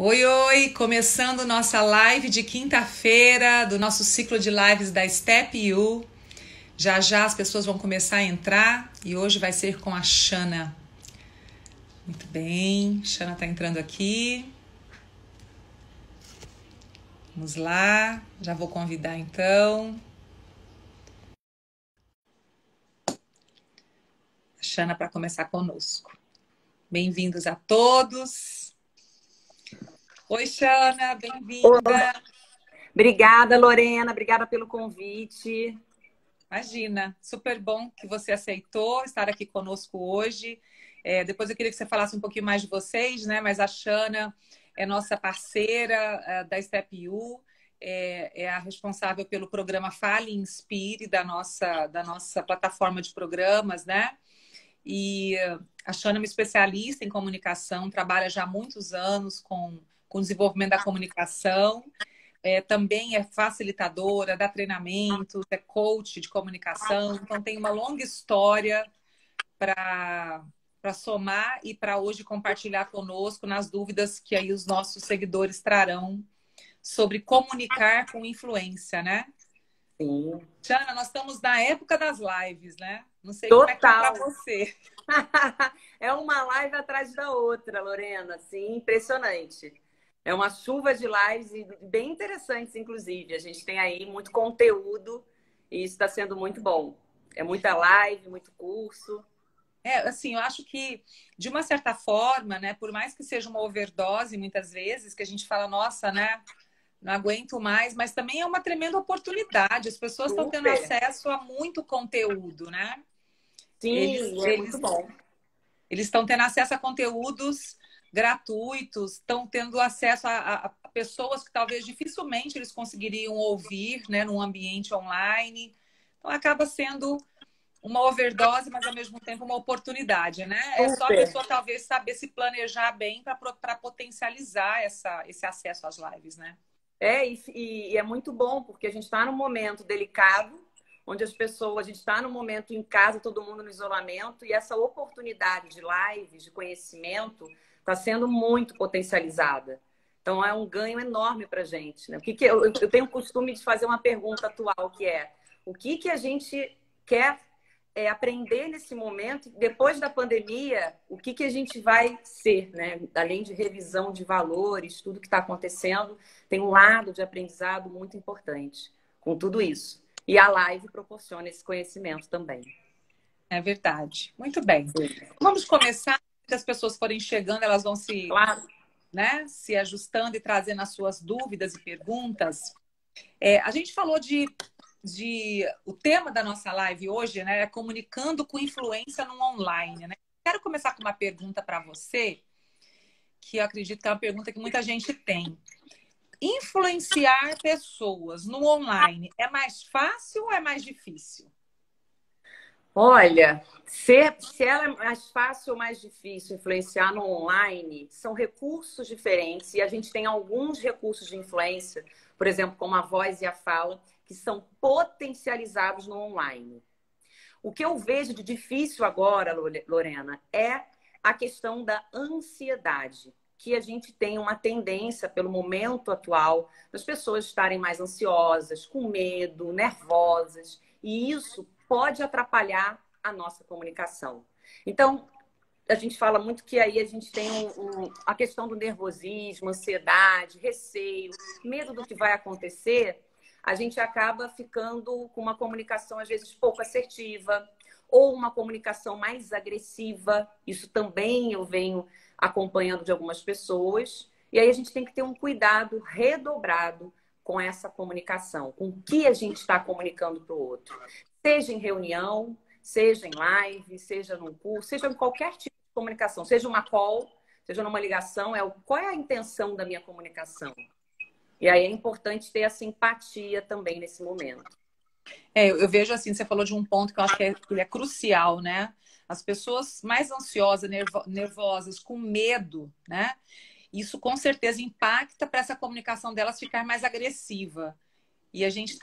Oi, oi! Começando nossa live de quinta-feira do nosso ciclo de lives da Step U. Já já as pessoas vão começar a entrar e hoje vai ser com a Shana. Muito bem, Shana tá entrando aqui. Vamos lá, já vou convidar então. A Shana para começar conosco. Bem-vindos a todos. Oi, Shana, bem-vinda. Obrigada, Lorena. Obrigada pelo convite. Imagina, super bom que você aceitou estar aqui conosco hoje. Depois eu queria que você falasse um pouquinho mais de vocês, né? Mas a Shana é nossa parceira da Step U, é a responsável pelo programa Fale e Inspire da nossa plataforma de programas, né? E a Shana é uma especialista em comunicação, trabalha já há muitos anos com o desenvolvimento da comunicação. Também é facilitadora, dá treinamentos, é coach de comunicação, então tem uma longa história para somar e para hoje compartilhar conosco nas dúvidas que aí os nossos seguidores trarão sobre comunicar com influência, né? Sim. Jana, nós estamos na época das lives, né? Não sei como é que tá Total. para você. É uma live atrás da outra, Lorena. Sim, impressionante. É uma chuva de lives e bem interessantes, inclusive. A gente tem aí muito conteúdo e isso está sendo muito bom. É muita live, muito curso. Assim, eu acho que, de uma certa forma, né, por mais que seja uma overdose, muitas vezes, que a gente fala, nossa, né, não aguento mais, mas também é uma tremenda oportunidade. As pessoas estão tendo Super. acesso a muito conteúdo, né? Eles, Sim, é muito eles, bom. eles estão tendo acesso a conteúdos gratuitos, estão tendo acesso a pessoas que talvez dificilmente eles conseguiriam ouvir, né, num ambiente online. Então, acaba sendo uma overdose, mas ao mesmo tempo uma oportunidade, né? É só a Super. pessoa talvez saber se planejar bem para potencializar esse acesso às lives, né? E é muito bom, porque a gente está num momento delicado, onde as pessoas, a gente está num momento em casa, todo mundo no isolamento, e essa oportunidade de lives, de conhecimento, está sendo muito potencializada. Então, é um ganho enorme para a gente, né? Eu tenho o costume de fazer uma pergunta atual, que é: o que a gente quer aprender nesse momento, depois da pandemia, o que a gente vai ser, né? Além de revisão de valores, tudo que está acontecendo, tem um lado de aprendizado muito importante com tudo isso. E a live proporciona esse conhecimento também. É verdade. Muito bem. Sim. Vamos começar. Se as pessoas forem chegando, elas vão Claro. se ajustando e trazendo as suas dúvidas e perguntas. A gente falou o tema da nossa live hoje, né, é comunicando com influência no online, né? Quero começar com uma pergunta para você, que eu acredito que é uma pergunta que muita gente tem. Influenciar pessoas no online é mais fácil ou é mais difícil? Olha, se ela é mais fácil ou mais difícil influenciar no online, são recursos diferentes e a gente tem alguns recursos de influência, por exemplo, como a voz e a fala, que são potencializados no online. O que eu vejo de difícil agora, Lorena, é a questão da ansiedade, que a gente tem uma tendência, pelo momento atual, das pessoas estarem mais ansiosas, com medo, nervosas, e isso pode atrapalhar a nossa comunicação. Então, a gente fala muito que aí a gente tem a questão do nervosismo, ansiedade, receio, medo do que vai acontecer. A gente acaba ficando com uma comunicação, às vezes, pouco assertiva, ou uma comunicação mais agressiva. Isso também eu venho acompanhando de algumas pessoas. E aí a gente tem que ter um cuidado redobrado com essa comunicação, com o que a gente está comunicando para o outro. Seja em reunião, seja em live, seja num curso, seja em qualquer tipo de comunicação, seja uma call, seja numa ligação, qual é a intenção da minha comunicação? E aí é importante ter essa empatia também nesse momento. Eu vejo assim, você falou de um ponto que eu acho que ele é crucial, né? As pessoas mais ansiosas, nervosas, com medo, né? Isso com certeza impacta para essa comunicação delas ficar mais agressiva. E a gente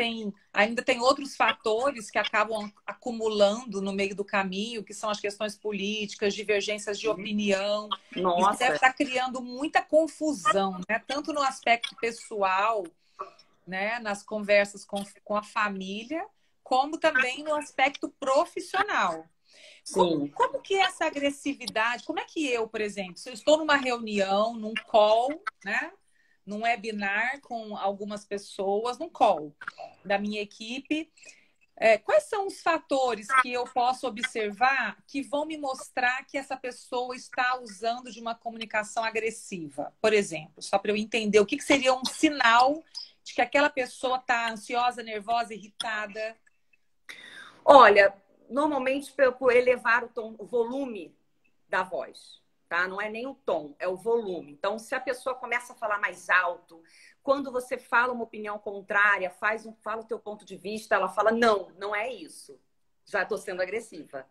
ainda tem outros fatores que acabam acumulando no meio do caminho, que são as questões políticas, divergências de opinião. Isso deve Nossa, estar criando muita confusão, né? Tanto no aspecto pessoal, né? Nas conversas com a família, como também no aspecto profissional. sim. Como que é essa agressividade? Como é que eu, por exemplo, se eu estou numa reunião, num call, né? Num webinar com algumas pessoas, num call da minha equipe, quais são os fatores que eu posso observar que vão me mostrar que essa pessoa está usando de uma comunicação agressiva? Por exemplo, só para eu entender o que seria um sinal de que aquela pessoa está ansiosa, nervosa, irritada. Olha, normalmente por elevar o tom, o volume da voz, tá? Não é nem o tom, é o volume. Então, se a pessoa começa a falar mais alto, quando você fala uma opinião contrária, fala o teu ponto de vista, ela fala, não, não é isso. Já estou sendo agressiva.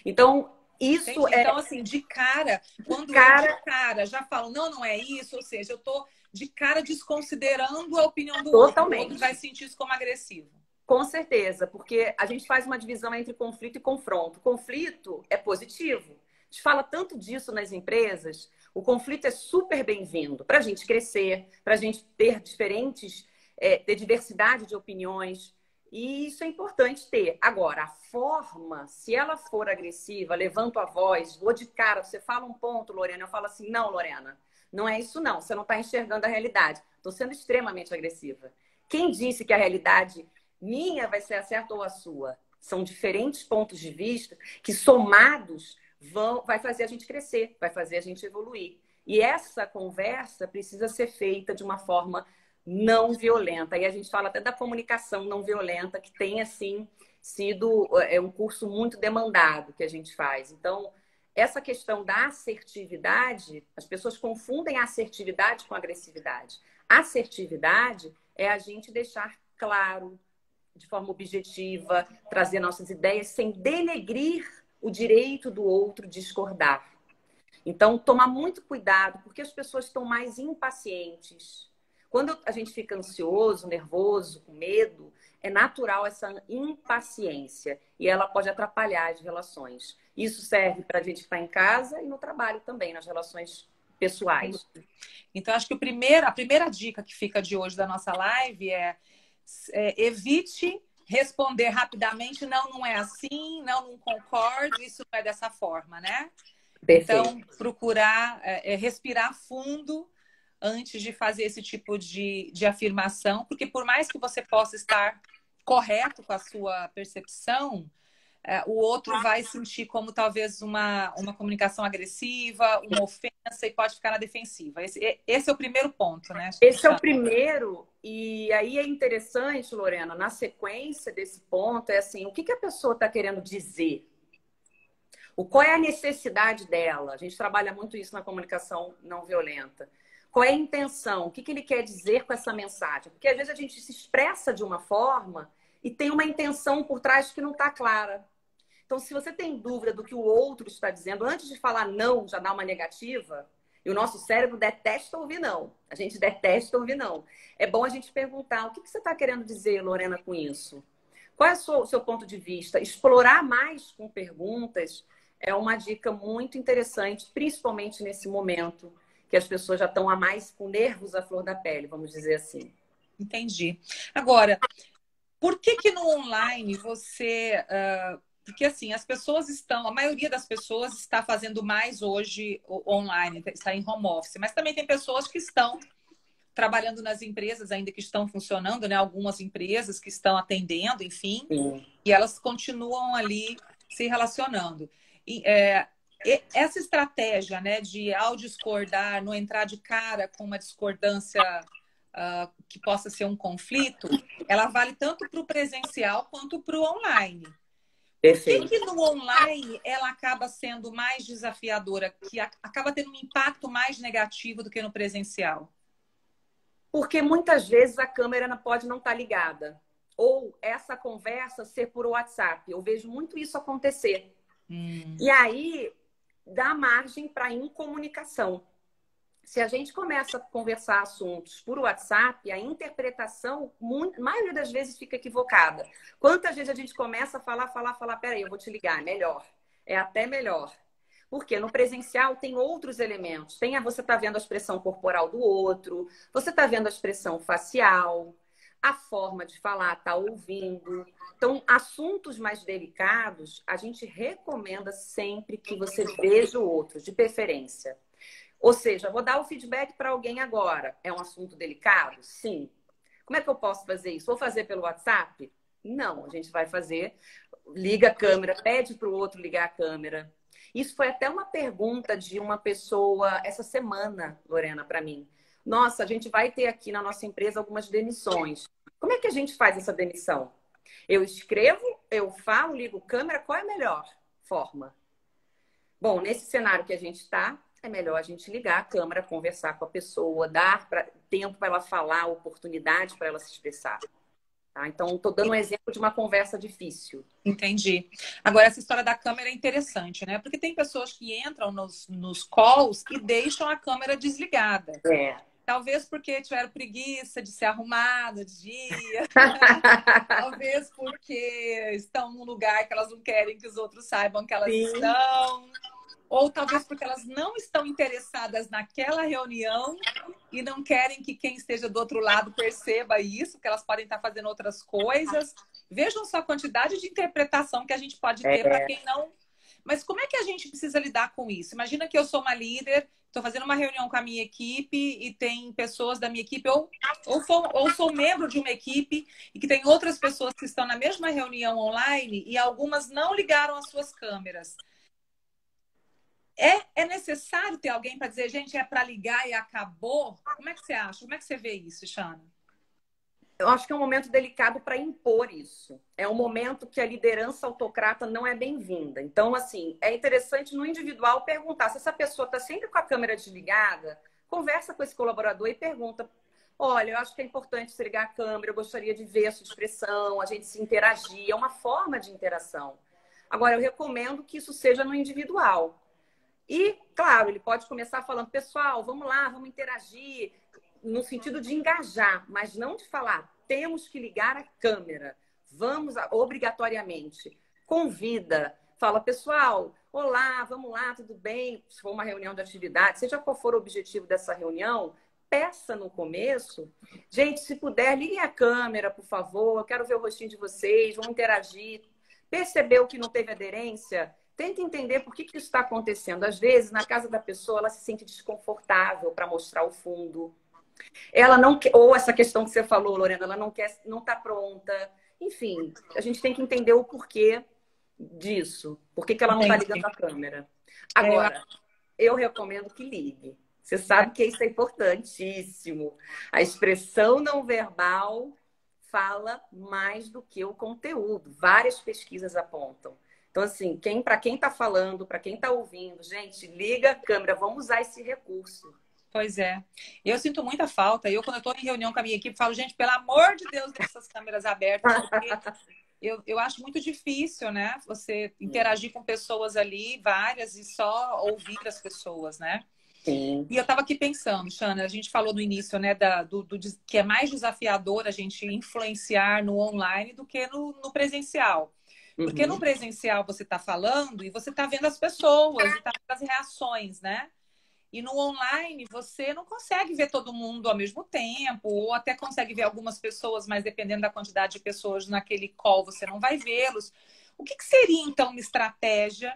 Então, isso Entendi. Então, assim, de cara, quando eu de cara, cara já falo, não, não é isso, ou seja, eu estou de cara desconsiderando a opinião do outro. O outro vai totalmente. sentir isso como agressivo. Com certeza, porque a gente faz uma divisão entre conflito e confronto. Conflito é positivo. A gente fala tanto disso nas empresas. O conflito é super bem-vindo para a gente crescer, para a gente ter ter diversidade de opiniões. E isso é importante ter. Agora, a forma, se ela for agressiva, levanto a voz, vou de cara, você fala um ponto, Lorena, eu falo assim, não, Lorena, não é isso não, você não está enxergando a realidade. Estou sendo extremamente agressiva. Quem disse que a realidade minha vai ser a certa ou a sua? São diferentes pontos de vista que, somados, vai fazer a gente crescer, vai fazer a gente evoluir. E essa conversa precisa ser feita de uma forma não violenta. E a gente fala até da comunicação não violenta, que tem, assim, sido um curso muito demandado que a gente faz. Então, essa questão da assertividade, as pessoas confundem a assertividade com a agressividade. Assertividade é a gente deixar claro, de forma objetiva, trazer nossas ideias sem denegrir o direito do outro discordar. Então, tomar muito cuidado, porque as pessoas estão mais impacientes. Quando a gente fica ansioso, nervoso, com medo, é natural essa impaciência e ela pode atrapalhar as relações. Isso serve para a gente que está em casa e no trabalho também, nas relações pessoais. Então, acho que a primeira dica que fica de hoje da nossa live evite responder rapidamente, não, não é assim, não, não concordo, isso não é dessa forma, né? Perfeito. Então, procurar respirar fundo antes de fazer esse tipo de afirmação, porque por mais que você possa estar correto com a sua percepção, o outro vai sentir como talvez uma comunicação agressiva, uma ofensa e pode ficar na defensiva. Esse é o primeiro ponto, né? Esse é o primeiro, e aí é interessante, Lorena, na sequência desse ponto, é assim, o que a pessoa está querendo dizer? Qual é a necessidade dela? A gente trabalha muito isso na comunicação não violenta. Qual é a intenção? O que ele quer dizer com essa mensagem? Porque às vezes a gente se expressa de uma forma e tem uma intenção por trás que não está clara. Então, se você tem dúvida do que o outro está dizendo, antes de falar não, já dá uma negativa, e o nosso cérebro detesta ouvir não. A gente detesta ouvir não. É bom a gente perguntar, o que você está querendo dizer, Lorena, com isso? Qual é o seu ponto de vista? Explorar mais com perguntas é uma dica muito interessante, principalmente nesse momento que as pessoas já estão a mais com nervos à flor da pele, vamos dizer assim. Entendi. Agora, por que no online você... Porque assim, a maioria das pessoas está fazendo mais hoje online, está em home office, mas também tem pessoas que estão trabalhando nas empresas ainda que estão funcionando, né? Algumas empresas que estão atendendo, enfim, Sim. e elas continuam ali se relacionando. E, essa estratégia, né, de ao discordar, não entrar de cara com uma discordância que possa ser um conflito, ela vale tanto para o presencial quanto para o online. Por que no online ela acaba sendo mais desafiadora, que acaba tendo um impacto mais negativo do que no presencial? Porque muitas vezes a câmera pode não estar ligada. Ou essa conversa ser por WhatsApp. Eu vejo muito isso acontecer. E aí dá margem para incomunicação. se a gente começa a conversar assuntos por WhatsApp, a interpretação, a maioria das vezes, fica equivocada. Quantas vezes a gente começa a falar, peraí, eu vou te ligar, é melhor. É até melhor. Porque no presencial tem outros elementos. Você está vendo a expressão corporal do outro, você está vendo a expressão facial, a forma de falar, está ouvindo. Então, assuntos mais delicados, a gente recomenda sempre que você veja o outro, de preferência. Ou seja, vou dar o feedback para alguém agora. É um assunto delicado? Sim. Como é que eu posso fazer isso? Vou fazer pelo WhatsApp? Não, a gente vai fazer. Liga a câmera, pede para o outro ligar a câmera. Isso foi até uma pergunta de uma pessoa essa semana, Lorena, para mim. Nossa, a gente vai ter aqui na nossa empresa algumas demissões. Como é que a gente faz essa demissão? Eu escrevo, eu falo, ligo câmera, qual é a melhor forma? Bom, nesse cenário que a gente está, é melhor a gente ligar a câmera, conversar com a pessoa, dar tempo para ela falar, oportunidade para ela se expressar. Tá? Então, estou dando um exemplo de uma conversa difícil. Entendi. Agora, essa história da câmera é interessante, né? Porque tem pessoas que entram nos calls e deixam a câmera desligada. Talvez porque tiveram preguiça de se arrumar no dia. Talvez porque estão num lugar que elas não querem que os outros saibam que elas estão. Ou talvez porque elas não estão interessadas naquela reunião e não querem que quem esteja do outro lado perceba isso, que elas podem estar fazendo outras coisas. Vejam só a quantidade de interpretação que a gente pode ter para quem não... Mas como é que a gente precisa lidar com isso? Imagina que eu sou uma líder, estou fazendo uma reunião com a minha equipe e tem pessoas da minha equipe, ou sou membro de uma equipe e que tem outras pessoas que estão na mesma reunião online e algumas não ligaram as suas câmeras. É necessário ter alguém para dizer, gente, é para ligar e acabou? Como é que você acha? Como é que você vê isso, Shana? Eu acho que é um momento delicado para impor isso. É um momento que a liderança autocrata não é bem-vinda. Então, assim, é interessante no individual perguntar se essa pessoa está sempre com a câmera desligada, conversa com esse colaborador e pergunta, olha, eu acho que é importante você ligar a câmera, eu gostaria de ver a sua expressão, a gente se interagir, é uma forma de interação. Agora, eu recomendo que isso seja no individual. E, claro, ele pode começar falando, pessoal, vamos lá, vamos interagir, no sentido de engajar, mas não de falar, temos que ligar a câmera, vamos obrigatoriamente. Convida, fala, pessoal, olá, vamos lá, tudo bem? Se for uma reunião de atividade, seja qual for o objetivo dessa reunião, peça no começo, gente, se puder, liguem a câmera, por favor, eu quero ver o rostinho de vocês, vamos interagir. Percebeu que não teve aderência? Tenta entender por que isso está acontecendo. Às vezes, na casa da pessoa, ela se sente desconfortável para mostrar o fundo. Ela não quer, ou essa questão que você falou, Lorena, ela não quer, não está pronta. Enfim, a gente tem que entender o porquê disso. Por que ela não está ligando a câmera. Agora, eu recomendo que ligue. Você sabe que isso é importantíssimo. A expressão não verbal fala mais do que o conteúdo. Várias pesquisas apontam. Então, assim, para quem está falando, para quem está ouvindo, gente, liga a câmera, vamos usar esse recurso. Pois é. Eu sinto muita falta. Quando eu estou em reunião com a minha equipe, falo, gente, pelo amor de Deus, deixa essas câmeras abertas, porque eu acho muito difícil, né? Você interagir com pessoas ali, várias, e só ouvir as pessoas, né? Sim. E eu estava aqui pensando, Shana, a gente falou no início, né, que é mais desafiador a gente influenciar no online do que no presencial. Porque no presencial você está falando e você está vendo as pessoas, e está vendo as reações, né? E no online você não consegue ver todo mundo ao mesmo tempo, ou até consegue ver algumas pessoas, mas dependendo da quantidade de pessoas naquele call, você não vai vê-los. O que seria, então, uma estratégia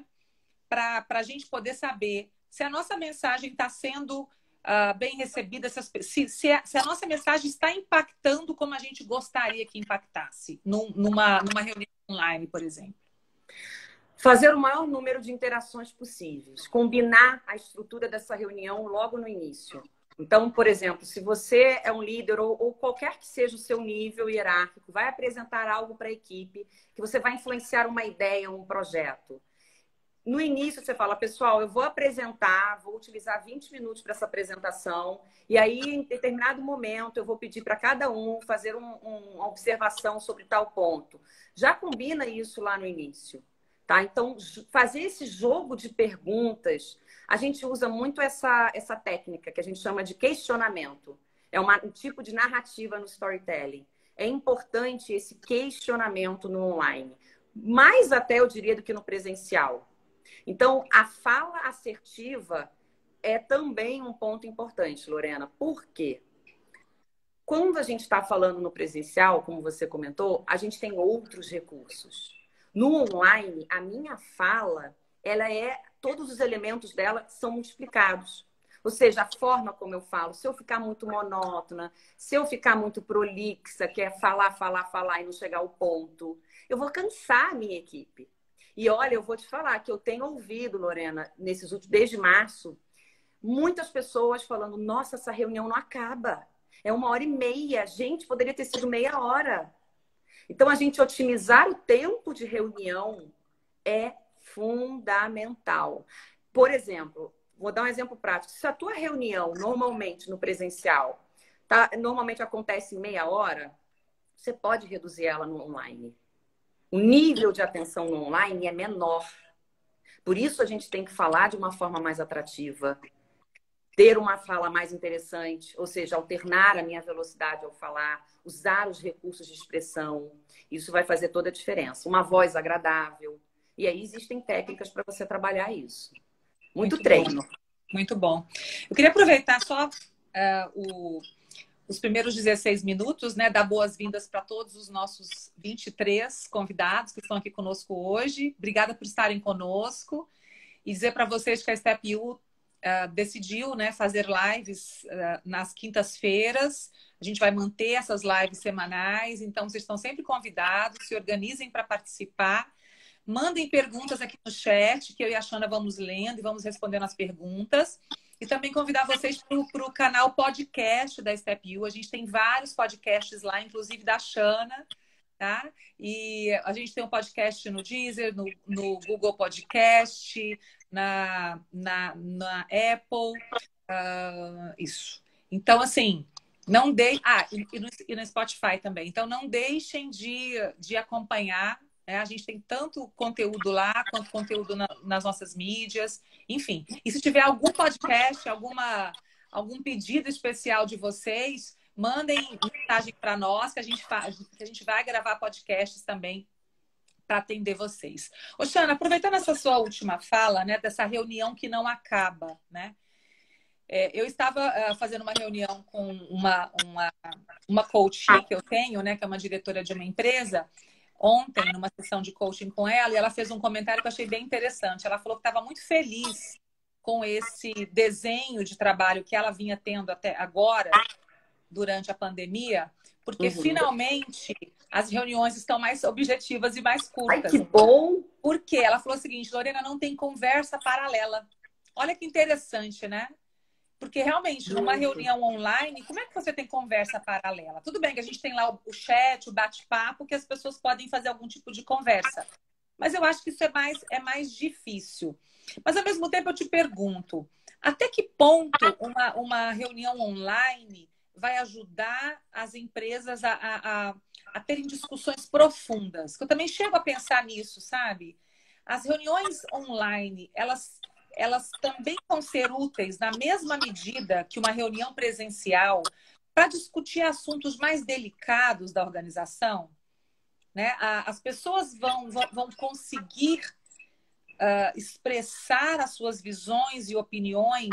para a gente poder saber se a nossa mensagem está sendo bem recebida, se a nossa mensagem está impactando como a gente gostaria que impactasse numa reunião online, por exemplo? Fazer o maior número de interações possíveis. Combinar a estrutura dessa reunião logo no início. Então, por exemplo, se você é um líder ou qualquer que seja o seu nível hierárquico, vai apresentar algo para a equipe, que você vai influenciar uma ideia, um projeto. No início, você fala, pessoal, eu vou apresentar, vou utilizar 20 minutos para essa apresentação, e aí, em determinado momento, eu vou pedir para cada um fazer uma observação sobre tal ponto. Já combina isso lá no início. Tá? Então, fazer esse jogo de perguntas, a gente usa muito essa técnica que a gente chama de questionamento. É um tipo de narrativa no storytelling. É importante esse questionamento no online. Mais até, eu diria, do que no presencial. Então, a fala assertiva é também um ponto importante, Lorena. Por quê? Quando a gente está falando no presencial, como você comentou, a gente tem outros recursos. No online, a minha fala, todos os elementos dela são multiplicados. Ou seja, a forma como eu falo, se eu ficar muito monótona, se eu ficar muito prolixa, que é falar, falar, falar e não chegar ao ponto, eu vou cansar a minha equipe. E olha, eu vou te falar que eu tenho ouvido, Lorena, desde março, muitas pessoas falando, nossa, essa reunião não acaba. É 1h30. Gente, poderia ter sido meia hora. Então, a gente otimizar o tempo de reunião é fundamental. Por exemplo, vou dar um exemplo prático. Se a tua reunião, normalmente no presencial, normalmente acontece em meia hora, você pode reduzir ela no online. O nível de atenção no online é menor. Por isso, a gente tem que falar de uma forma mais atrativa, ter uma fala mais interessante, ou seja, alternar a minha velocidade ao falar, usar os recursos de expressão. Isso vai fazer toda a diferença. Uma voz agradável. E aí existem técnicas para você trabalhar isso. Muito treino. Bom. Muito bom. Eu queria aproveitar só os primeiros 16 minutos, né? Dar boas-vindas para todos os nossos 23 convidados que estão aqui conosco hoje. Obrigada por estarem conosco. E dizer para vocês que a Step U decidiu, né, fazer lives nas quintas-feiras. A gente vai manter essas lives semanais, então vocês estão sempre convidados, se organizem para participar. Mandem perguntas aqui no chat, que eu e a Shana vamos lendo e vamos respondendo as perguntas. E também convidar vocês para o canal podcast da Step U. A gente tem vários podcasts lá, inclusive da Shana, tá? E a gente tem um podcast no Deezer, no Google Podcast, na Apple, isso. Então, assim, não deixem... e no Spotify também. Então, não deixem de acompanhar, né? A gente tem tanto conteúdo lá, quanto conteúdo nas nossas mídias, enfim. E se tiver algum podcast, algum pedido especial de vocês, mandem mensagem para nós, que a gente vai gravar podcasts também para atender vocês. Shana, aproveitando essa sua última fala, né, dessa reunião que não acaba, né? Eu estava fazendo uma reunião com uma coach que eu tenho, né, que é uma diretora de uma empresa, ontem, numa sessão de coaching com ela, e ela fez um comentário que eu achei bem interessante. Ela falou que estava muito feliz com esse desenho de trabalho que ela vinha tendo até agora, durante a pandemia, porque finalmente as reuniões estão mais objetivas e mais curtas. Ai, que bom! Porque ela falou o seguinte, Lorena, não tem conversa paralela. Olha que interessante, né? Porque realmente, numa reunião online, como é que você tem conversa paralela? Tudo bem que a gente tem lá o chat, o bate-papo, que as pessoas podem fazer algum tipo de conversa. Mas eu acho que isso é mais difícil. Mas, ao mesmo tempo, eu te pergunto, até que ponto uma reunião online vai ajudar as empresas a terem discussões profundas? Eu também chego a pensar nisso, sabe? As reuniões online, elas também vão ser úteis na mesma medida que uma reunião presencial para discutir assuntos mais delicados da organização, né? As pessoas vão conseguir expressar as suas visões e opiniões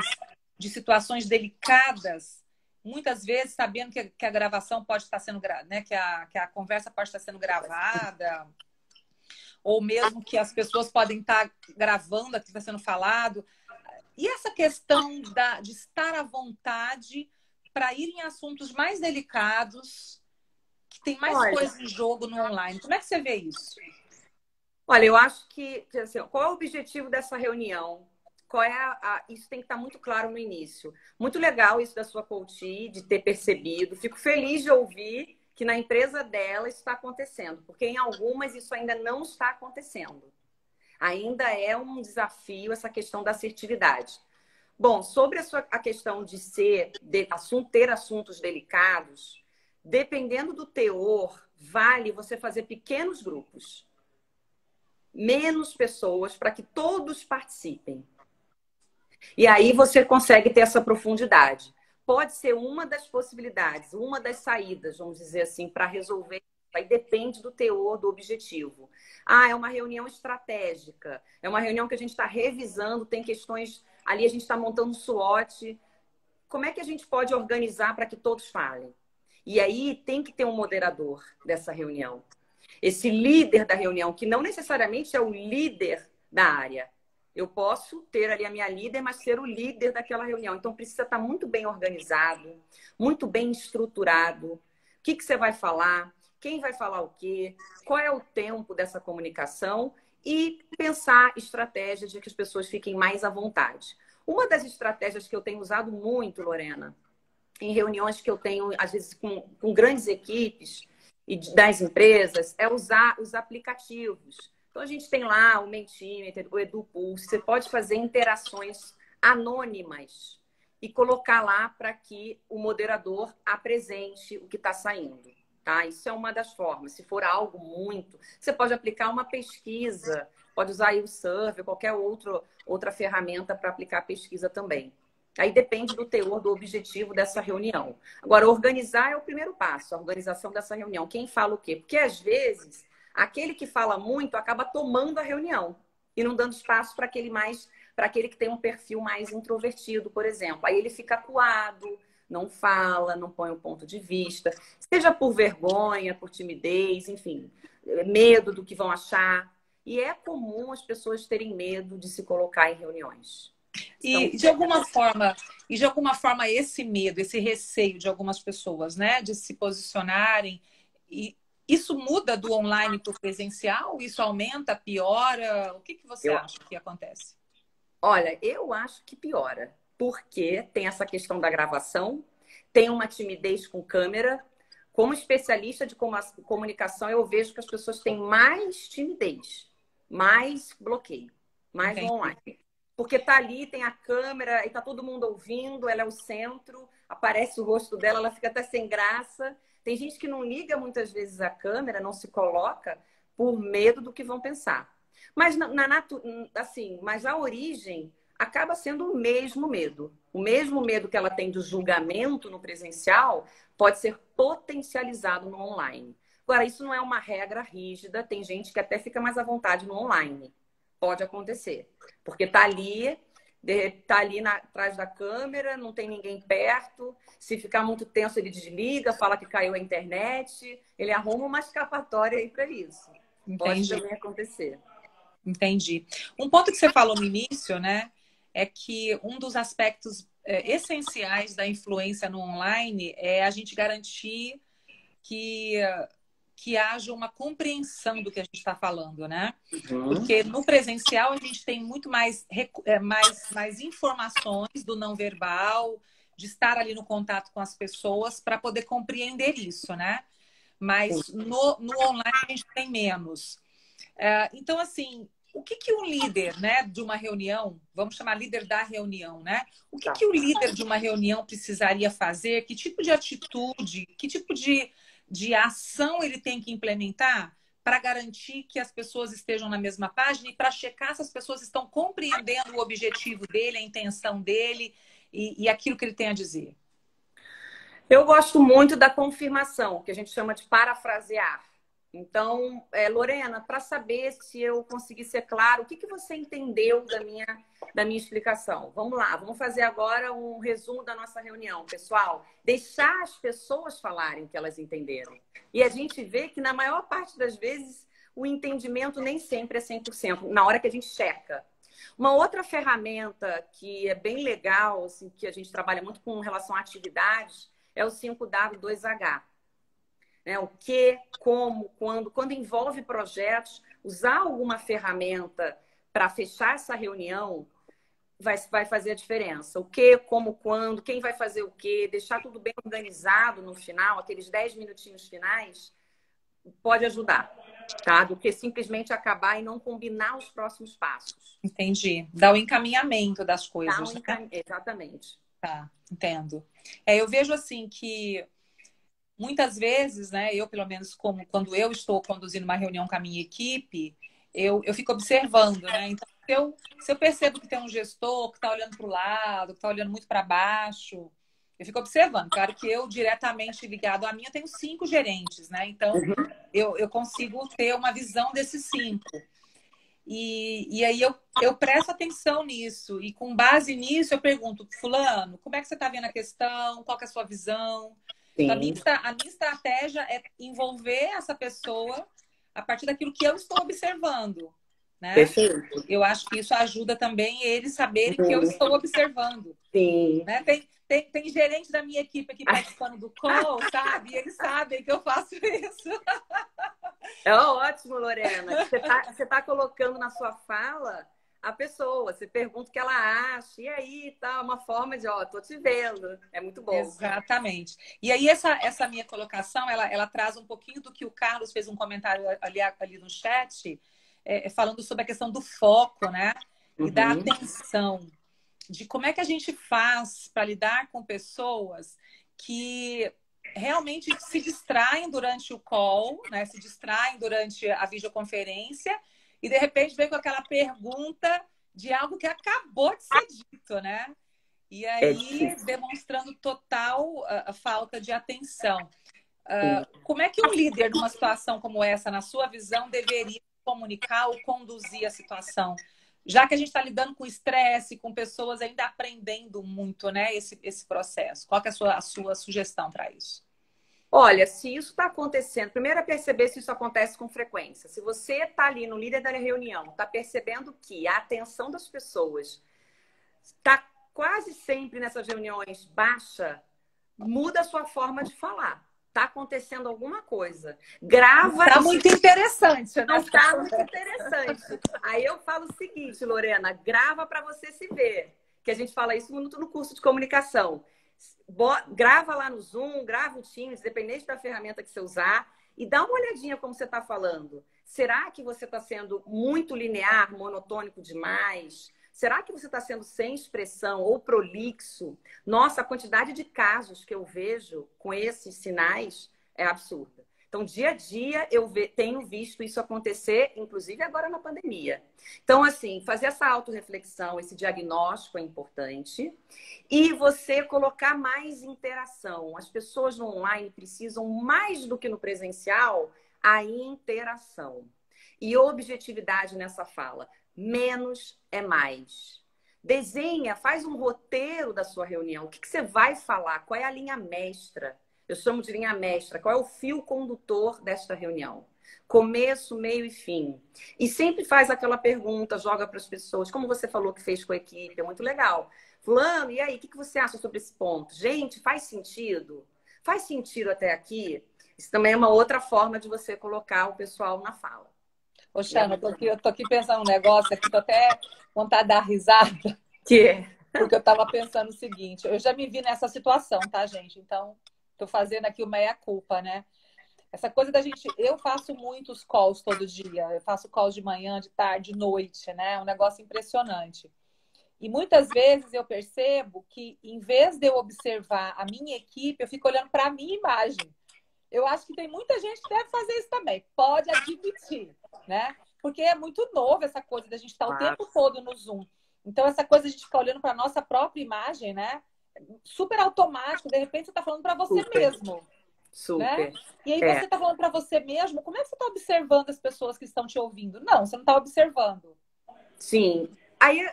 de situações delicadas, muitas vezes sabendo que a gravação pode estar sendo, né, que a conversa pode estar sendo gravada, ou mesmo que as pessoas podem estar gravando aquilo que está sendo falado. E essa questão de estar à vontade para ir em assuntos mais delicados, que tem mais coisa em jogo no online. Como é que você vê isso? Olha, eu acho que assim, qual é o objetivo dessa reunião? Isso tem que estar muito claro no início. Muito legal isso da sua coach, de ter percebido. Fico feliz de ouvir que na empresa dela isso está acontecendo, porque em algumas isso ainda não está acontecendo. Ainda é um desafio essa questão da assertividade. Bom, sobre a questão de ter assuntos delicados, dependendo do teor, vale você fazer pequenos grupos. Menos pessoas para que todos participem. E aí você consegue ter essa profundidade. Pode ser uma das possibilidades, uma das saídas, vamos dizer assim, para resolver. Aí depende do teor, do objetivo. Ah, é uma reunião estratégica. É uma reunião que a gente está revisando, tem questões ali, a gente está montando um SWOT. Como é que a gente pode organizar para que todos falem? E aí tem que ter um moderador dessa reunião. Esse líder da reunião, que não necessariamente é o líder da área. Eu posso ter ali a minha líder, mas ser o líder daquela reunião. Então, precisa estar muito bem organizado, muito bem estruturado. O que você vai falar? Quem vai falar o quê? Qual é o tempo dessa comunicação? E pensar estratégias de que as pessoas fiquem mais à vontade. Uma das estratégias que eu tenho usado muito, Lorena, em reuniões que eu tenho, às vezes, com grandes equipes e das empresas, é usar os aplicativos. Então, a gente tem lá o Mentimeter, o EduPulse. Você pode fazer interações anônimas e colocar lá para que o moderador apresente o que está saindo. Tá? Isso é uma das formas. Se for algo muito... Você pode aplicar uma pesquisa, pode usar aí o Survey, qualquer outra ferramenta para aplicar pesquisa também. Aí depende do teor, do objetivo dessa reunião. Agora, organizar é o primeiro passo, a organização dessa reunião. Quem fala o quê? Porque, às vezes, aquele que fala muito acaba tomando a reunião e não dando espaço para aquele que tem um perfil mais introvertido, por exemplo. Aí ele fica acuado, não fala, não põe um ponto de vista, seja por vergonha, por timidez, enfim, medo do que vão achar. E é comum as pessoas terem medo de se colocar em reuniões. E de alguma forma esse medo, esse receio de algumas pessoas, né, de se posicionarem, e isso muda do online para o presencial? Isso aumenta, piora? O que você acha que acontece? Olha, eu acho que piora, porque tem essa questão da gravação, tem uma timidez com câmera. Como especialista de comunicação, eu vejo que as pessoas têm mais timidez, mais bloqueio, mais Entendi. online. Porque tá ali, tem a câmera, e tá todo mundo ouvindo, ela é o centro, aparece o rosto dela, ela fica até sem graça. Tem gente que não liga muitas vezes a câmera, não se coloca por medo do que vão pensar. Mas mas a origem acaba sendo o mesmo medo. O mesmo medo que ela tem do julgamento no presencial pode ser potencializado no online. Agora, isso não é uma regra rígida, tem gente que até fica mais à vontade no online. Pode acontecer. Porque tá ali atrás da câmera, não tem ninguém perto. Se ficar muito tenso, ele desliga, fala que caiu a internet. Ele arruma uma escapatória aí para isso. Entendi. Pode também acontecer. Entendi. Um ponto que você falou no início, né, é que um dos aspectos essenciais da influência no online é a gente garantir que haja uma compreensão do que a gente está falando, né? Porque no presencial a gente tem muito mais informações do não verbal, de estar ali no contato com as pessoas para poder compreender isso, né? Mas no online a gente tem menos. Então, assim, o que o líder, né, de uma reunião, vamos chamar líder da reunião, né? O que o líder de uma reunião precisaria fazer? Que tipo de atitude, que tipo de ação ele tem que implementar para garantir que as pessoas estejam na mesma página e para checar se as pessoas estão compreendendo o objetivo dele, a intenção dele e aquilo que ele tem a dizer? Eu gosto muito da confirmação, que a gente chama de parafrasear. Então, Lorena, para saber se eu consegui ser claro, o que você entendeu da minha explicação? Vamos lá, vamos fazer agora um resumo da nossa reunião, pessoal. Deixar as pessoas falarem o que elas entenderam. E a gente vê que, na maior parte das vezes, o entendimento nem sempre é 100%, na hora que a gente checa. Uma outra ferramenta que é bem legal, assim, que a gente trabalha muito com relação a atividades, é o 5W2H. O que, como, quando envolve projetos, usar alguma ferramenta para fechar essa reunião vai fazer a diferença. O que, como, quando, quem vai fazer o quê, deixar tudo bem organizado no final, aqueles 10 minutinhos finais, pode ajudar, tá? Do que simplesmente acabar e não combinar os próximos passos. Entendi. Dá o encaminhamento das coisas. Exatamente. Tá, entendo. Eu vejo assim que muitas vezes, né, eu pelo menos quando eu estou conduzindo uma reunião com a minha equipe, eu fico observando, né? Então, se eu percebo que tem um gestor que está olhando para o lado, que está olhando muito para baixo, eu fico observando. Claro que eu, diretamente ligado à minha, tenho 5 gerentes, né? Então, eu consigo ter uma visão desses 5. E aí eu presto atenção nisso. E com base nisso, eu pergunto, fulano, como é que você está vendo a questão? Qual que é a sua visão? Então, Sim. a minha estratégia é envolver essa pessoa a partir daquilo que eu estou observando, né? Perfeito. Eu acho que isso ajuda também eles saberem que eu estou observando. Sim. Né? Tem gerente da minha equipe aqui participando do call, sabe? E eles sabem que eu faço isso. É ótimo, Lorena. Você tá colocando na sua fala a pessoa. Você pergunta o que ela acha. E aí, tá uma forma de, ó, tô te vendo. É muito bom. Exatamente. E aí, essa minha colocação, ela traz um pouquinho do que o Carlos fez um comentário ali no chat, falando sobre a questão do foco, né? E da atenção. De como é que a gente faz para lidar com pessoas que realmente se distraem durante o call, né? Se distraem durante a videoconferência e de repente vem com aquela pergunta de algo que acabou de ser dito, né? E aí demonstrando total falta de atenção. Como é que um líder numa situação como essa, na sua visão, deveria comunicar ou conduzir a situação? Já que a gente está lidando com estresse, com pessoas ainda aprendendo muito, né, esse processo. Qual que é a sua sugestão para isso? Olha, se isso está acontecendo, primeiro é perceber se isso acontece com frequência. Se você está ali no líder da reunião, está percebendo que a atenção das pessoas está quase sempre nessas reuniões baixa, muda a sua forma de falar. Está acontecendo alguma coisa. Grava. Está muito interessante, né? Não está muito interessante. Aí eu falo o seguinte, Lorena, grava para você se ver. Que a gente fala isso muito no curso de comunicação. Grava lá no Zoom, grava o Teams, dependente da ferramenta que você usar, e dá uma olhadinha como você está falando. Será que você está sendo muito linear, monotônico demais? Será que você está sendo sem expressão ou prolixo? Nossa, a quantidade de casos que eu vejo com esses sinais é absurda. Então, dia a dia, tenho visto isso acontecer, inclusive agora na pandemia. Então, assim, fazer essa autorreflexão, esse diagnóstico é importante. E você colocar mais interação. As pessoas no online precisam, mais do que no presencial, a interação. E objetividade nessa fala. Menos é mais. Desenha, faz um roteiro da sua reunião. O que você vai falar? Qual é a linha mestra? Eu chamo de linha mestra. Qual é o fio condutor desta reunião? Começo, meio e fim. E sempre faz aquela pergunta, joga para as pessoas, como você falou que fez com a equipe, é muito legal. Fulano, e aí, o que você acha sobre esse ponto? Gente, faz sentido? Faz sentido até aqui? Isso também é uma outra forma de você colocar o pessoal na fala. Ô, Xana, eu tô aqui pensando um negócio aqui, tô até com vontade de dar risada. Porque eu tava pensando o seguinte, eu já me vi nessa situação, tá, gente? Então, tô fazendo aqui o meia-culpa, né? Essa coisa da gente... Eu faço muitos calls todo dia. Eu faço calls de manhã, de tarde, de noite, né? É um negócio impressionante. E muitas vezes eu percebo que, em vez de eu observar a minha equipe, eu fico olhando para a minha imagem. Eu acho que tem muita gente que deve fazer isso também. Pode admitir, né? Porque é muito novo essa coisa da gente estar o tempo todo no Zoom. Então, essa coisa de a gente ficar olhando para a nossa própria imagem, né? Super automático. De repente, você está falando para você mesmo. Super. Né? E aí você está falando para você mesmo, como é que você está observando as pessoas que estão te ouvindo? Não, você não está observando. Sim. Aí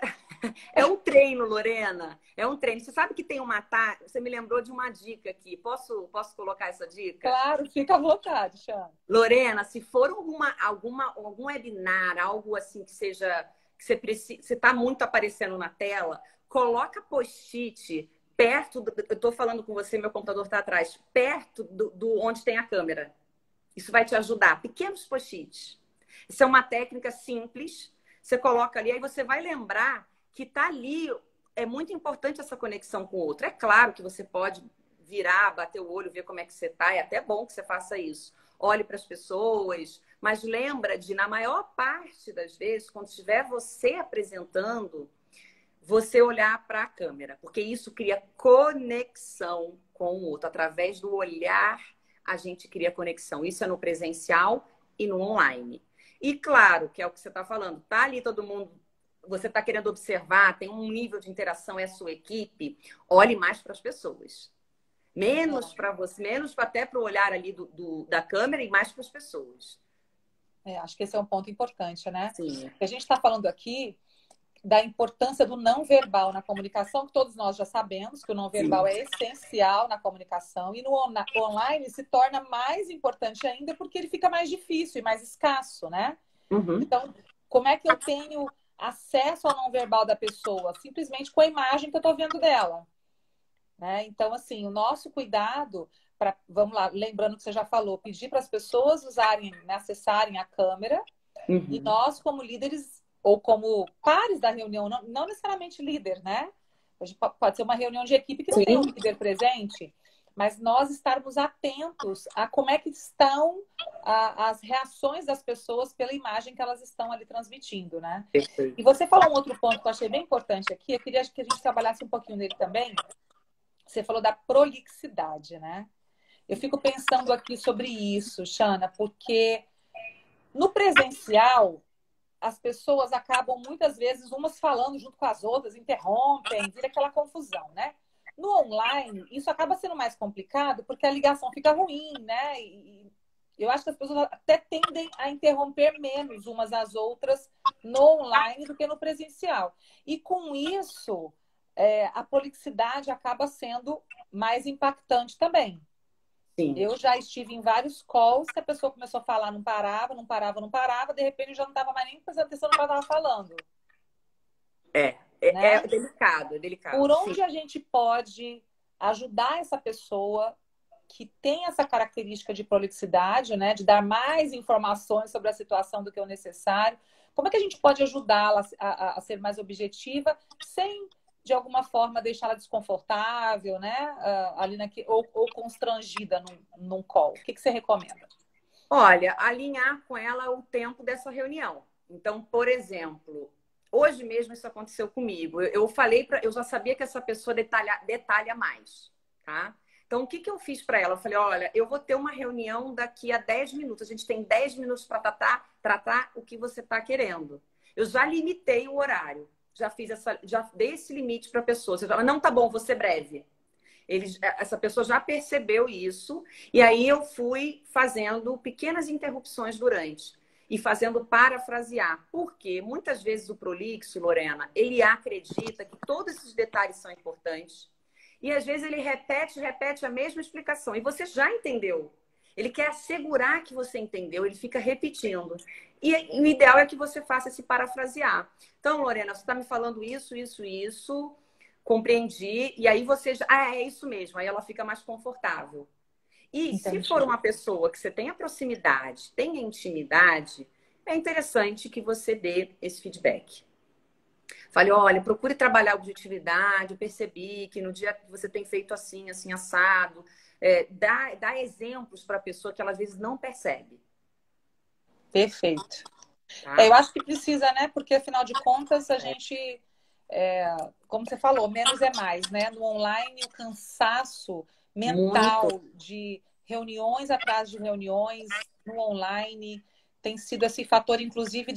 é um treino, Lorena. É um treino. Você sabe que tem uma Você me lembrou de uma dica aqui. Posso colocar essa dica? Claro, fica à vontade, Xana. Lorena, se for algum webinar, algo assim que seja que você está muito aparecendo na tela, coloca post-it perto eu estou falando com você, meu computador está atrás, perto do onde tem a câmera. Isso vai te ajudar. Pequenos post-its. Isso é uma técnica simples. Você coloca ali, aí você vai lembrar que tá ali. É muito importante essa conexão com o outro. É claro que você pode virar, bater o olho, ver como é que você tá. É até bom que você faça isso. Olhe para as pessoas, mas lembra de, na maior parte das vezes, quando estiver você apresentando, você olhar para a câmera, porque isso cria conexão com o outro. Através do olhar, a gente cria conexão. Isso é no presencial e no online. E claro, que é o que você está falando, tá ali todo mundo você está querendo observar, tem um nível de interação, é a sua equipe, olhe mais para as pessoas. Menos para você, menos até para o olhar ali da câmera e mais para as pessoas. Acho que esse é um ponto importante, né? Sim. A gente está falando aqui da importância do não verbal na comunicação, que todos nós já sabemos que o não verbal é essencial na comunicação, e no online se torna mais importante ainda porque ele fica mais difícil e mais escasso, né? Uhum. Então, como é que eu tenho acesso ao não verbal da pessoa? Simplesmente com a imagem que eu estou vendo dela. Né? Então, assim, o nosso cuidado, vamos lá, lembrando que você já falou, pedir para as pessoas usarem, né, acessarem a câmera, e nós, como líderes, ou como pares da reunião, não necessariamente líder, né? Pode ser uma reunião de equipe que não tem um líder presente, mas nós estarmos atentos a como é que estão as reações das pessoas pela imagem que elas estão ali transmitindo, né? Perfeito. E você falou um outro ponto que eu achei bem importante aqui, eu queria que a gente trabalhasse um pouquinho nele também. Você falou da prolixidade, né? Eu fico pensando aqui sobre isso, Shana, porque no presencial as pessoas acabam muitas vezes umas falando junto com as outras, interrompem, vira aquela confusão, né? No online, isso acaba sendo mais complicado porque a ligação fica ruim, né? E eu acho que as pessoas até tendem a interromper menos umas às outras no online do que no presencial. E com isso, a prolixidade acaba sendo mais impactante também. Sim. Eu já estive em vários calls que a pessoa começou a falar, não parava, não parava, não parava, de repente eu já não estava mais nem prestando atenção no que ela estava falando. Né? É delicado, é delicado. Por onde a gente pode ajudar essa pessoa que tem essa característica de prolixidade, né, de dar mais informações sobre a situação do que o necessário? Como é que a gente pode ajudá-la a ser mais objetiva sem, de alguma forma, deixá-la desconfortável, né? Ali ou constrangida num call. O que você recomenda? Olha, alinhar com ela o tempo dessa reunião. Então, por exemplo, hoje mesmo isso aconteceu comigo. Eu falei eu já sabia que essa pessoa detalha mais, tá? Então, o que eu fiz para ela? Eu falei, olha, eu vou ter uma reunião daqui a 10 minutos. A gente tem 10 minutos para tratar o que você está querendo. Eu já limitei o horário. Já dei esse limite para a pessoa. Você fala, não, tá bom, vou ser breve. Essa pessoa já percebeu isso. E aí eu fui fazendo pequenas interrupções durante. E fazendo parafrasear. Porque muitas vezes o prolixo, Lorena, ele acredita que todos esses detalhes são importantes. E às vezes ele repete a mesma explicação. E você já entendeu. Ele quer assegurar que você entendeu, ele fica repetindo. E o ideal é que você faça esse parafrasear. Então, Lorena, você está me falando isso, compreendi. E aí você já... é isso mesmo. Aí ela fica mais confortável. E Entendi. se for uma pessoa que você tenha proximidade, tenha intimidade, é interessante que você dê esse feedback. Falei, olha, procure trabalhar a objetividade. Eu percebi que no dia que você tem feito assim, assim, assado. Dá exemplos para a pessoa que ela às vezes não percebe. Perfeito. Tá? Eu acho que precisa, né? Porque afinal de contas a gente, como você falou, menos é mais, né? No online o cansaço mental de reuniões atrás de reuniões no online tem sido esse fator, inclusive,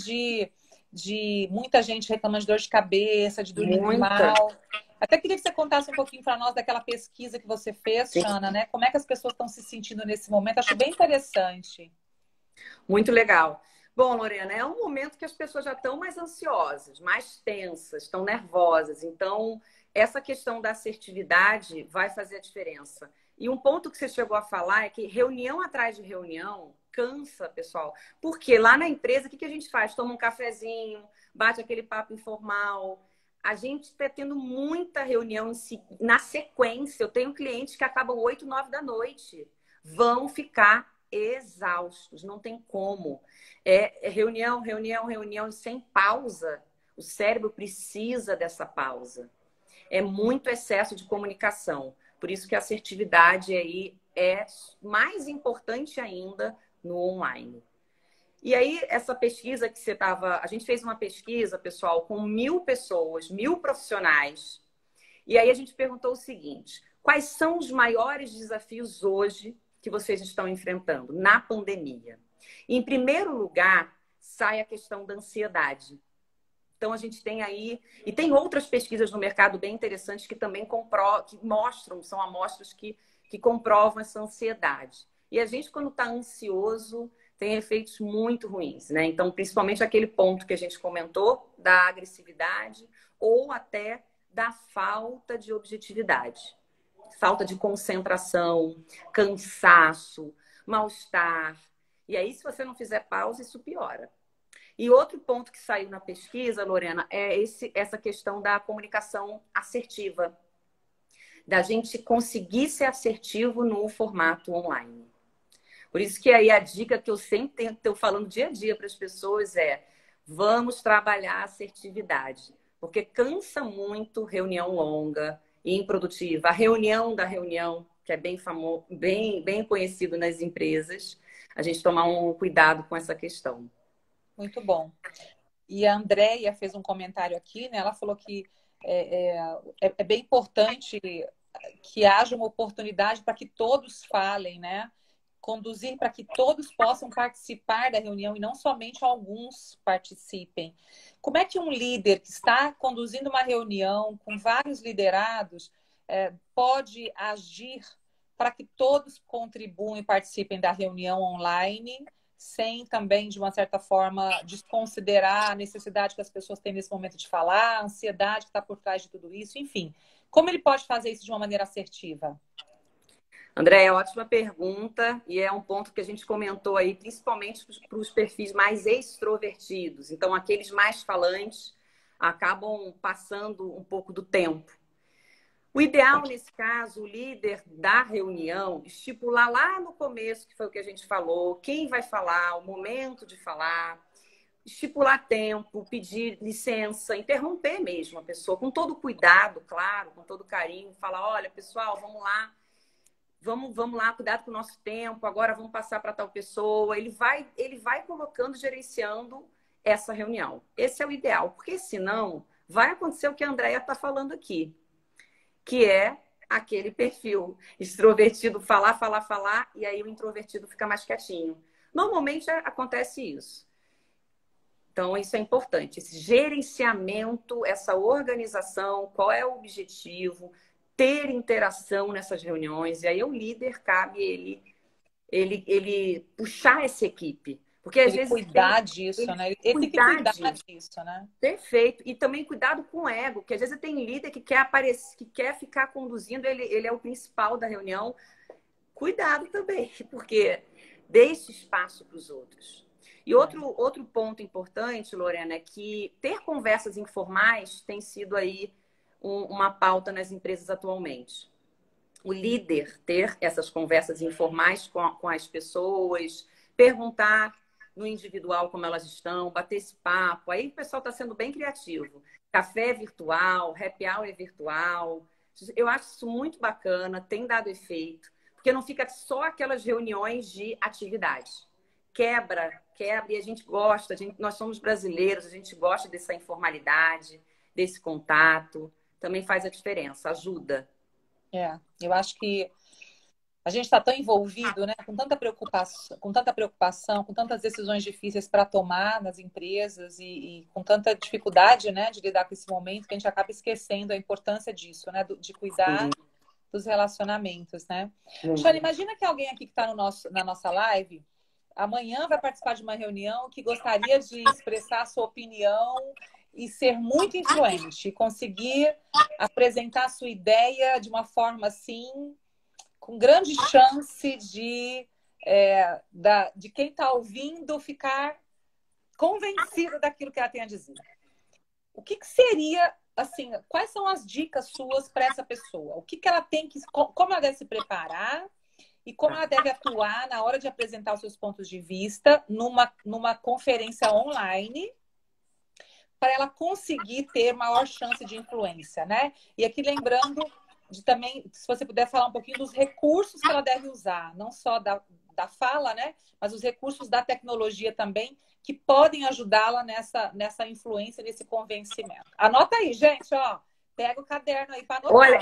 de muita gente reclamando de dor de cabeça, de dormir mal. Até queria que você contasse um pouquinho para nós daquela pesquisa que você fez, Shana, né? Como é que as pessoas estão se sentindo nesse momento? Acho bem interessante. Muito legal. Bom, Lorena, é um momento que as pessoas já estão mais ansiosas, mais tensas, estão nervosas. Então, essa questão da assertividade vai fazer a diferença. E um ponto que você chegou a falar é que reunião atrás de reunião cansa, pessoal. Porque lá na empresa, o que a gente faz? Toma um cafezinho, bate aquele papo informal. A gente está tendo muita reunião na sequência. Eu tenho clientes que acabam 8, 9 da noite. Vão ficar exaustos, não tem como. Reunião sem pausa. O cérebro precisa dessa pausa. É muito excesso de comunicação. Por isso que a assertividade aí é mais importante ainda no online. E aí, essa pesquisa que você estava... A gente fez uma pesquisa, pessoal, com 1.000 pessoas, 1.000 profissionais. E aí a gente perguntou o seguinte: quais são os maiores desafios hoje que vocês estão enfrentando na pandemia? Em primeiro lugar, sai a questão da ansiedade. Então, a gente tem aí... E tem outras pesquisas no mercado bem interessantes que também que mostram, são amostras que comprovam essa ansiedade. E a gente, quando está ansioso, tem efeitos muito ruins, né? Então, principalmente aquele ponto que a gente comentou, da agressividade ou até da falta de objetividade. Falta de concentração, cansaço, mal-estar. E aí, se você não fizer pausa, isso piora. E outro ponto que saiu na pesquisa, Lorena, é essa questão da comunicação assertiva, da gente conseguir ser assertivo no formato online. Por isso que aí a dica que eu sempre estou falando dia a dia para as pessoas é: vamos trabalhar a assertividade, porque cansa muito reunião longa e improdutiva. A reunião da reunião, que é bem famoso, bem conhecido nas empresas, a gente tomar um cuidado com essa questão. Muito bom. E a Andréia fez um comentário aqui, né? Ela falou que é bem importante que haja uma oportunidade para que todos falem, né? Conduzir para que todos possam participar da reunião e não somente alguns participem. Como é que um líder que está conduzindo uma reunião com vários liderados pode agir para que todos contribuam e participem da reunião online, sem também, de uma certa forma, desconsiderar a necessidade que as pessoas têm nesse momento de falar, a ansiedade que está por trás de tudo isso, enfim. Como ele pode fazer isso de uma maneira assertiva? André, ótima pergunta, e é um ponto que a gente comentou aí, principalmente para os perfis mais extrovertidos. Então, aqueles mais falantes acabam passando um pouco do tempo. O ideal, nesse caso, o líder da reunião, estipular lá no começo, que foi o que a gente falou, quem vai falar, o momento de falar, estipular tempo, pedir licença, interromper mesmo a pessoa, com todo cuidado, claro, com todo carinho, falar: olha, pessoal, vamos lá. Vamos lá, cuidado com o nosso tempo, agora vamos passar para tal pessoa. Ele vai colocando, gerenciando essa reunião. Esse é o ideal, porque senão vai acontecer o que a Andréia está falando aqui, que é aquele perfil extrovertido falar, e aí o introvertido fica mais quietinho. Normalmente acontece isso. Então, isso é importante, esse gerenciamento, essa organização, qual é o objetivo, ter interação nessas reuniões. E aí o líder, cabe ele puxar essa equipe. Porque às Ele vezes cuidar disso, né? Ele tem que cuidar disso, né? Perfeito. E também cuidado com o ego, que às vezes tem líder que quer aparecer, que quer ficar conduzindo, ele é o principal da reunião. Cuidado também, porque deixe espaço para os outros. E outro ponto importante, Lorena, é que ter conversas informais tem sido aí uma pauta nas empresas atualmente. O líder ter essas conversas informais com as pessoas, perguntar no individual como elas estão, bater esse papo. Aí o pessoal está sendo bem criativo. Café virtual, happy hour virtual. Eu acho isso muito bacana, tem dado efeito, porque não fica só aquelas reuniões de atividade. Quebra, e a gente gosta, nós somos brasileiros, a gente gosta dessa informalidade, desse contato. Também faz a diferença, ajuda. Eu acho que a gente está tão envolvido, né, com tanta preocupação, com tantas decisões difíceis para tomar nas empresas e com tanta dificuldade, né, de lidar com esse momento, que a gente acaba esquecendo a importância disso, né, de cuidar dos relacionamentos, né? Shane, imagina que alguém aqui que está na nossa live amanhã vai participar de uma reunião que gostaria de expressar a sua opinião e ser muito influente, conseguir apresentar a sua ideia de uma forma assim, com grande chance de quem está ouvindo ficar convencido daquilo que ela tem a dizer. O que seria, assim, quais são as dicas suas para essa pessoa? O que ela tem que, como ela deve se preparar e como ela deve atuar na hora de apresentar os seus pontos de vista numa conferência online, para ela conseguir ter maior chance de influência, né? E aqui lembrando de também, se você puder falar um pouquinho dos recursos que ela deve usar, não só da fala, né? Mas os recursos da tecnologia também, que podem ajudá-la nessa influência, nesse convencimento. Anota aí, gente, ó. Pega o caderno aí para anotar. Olha,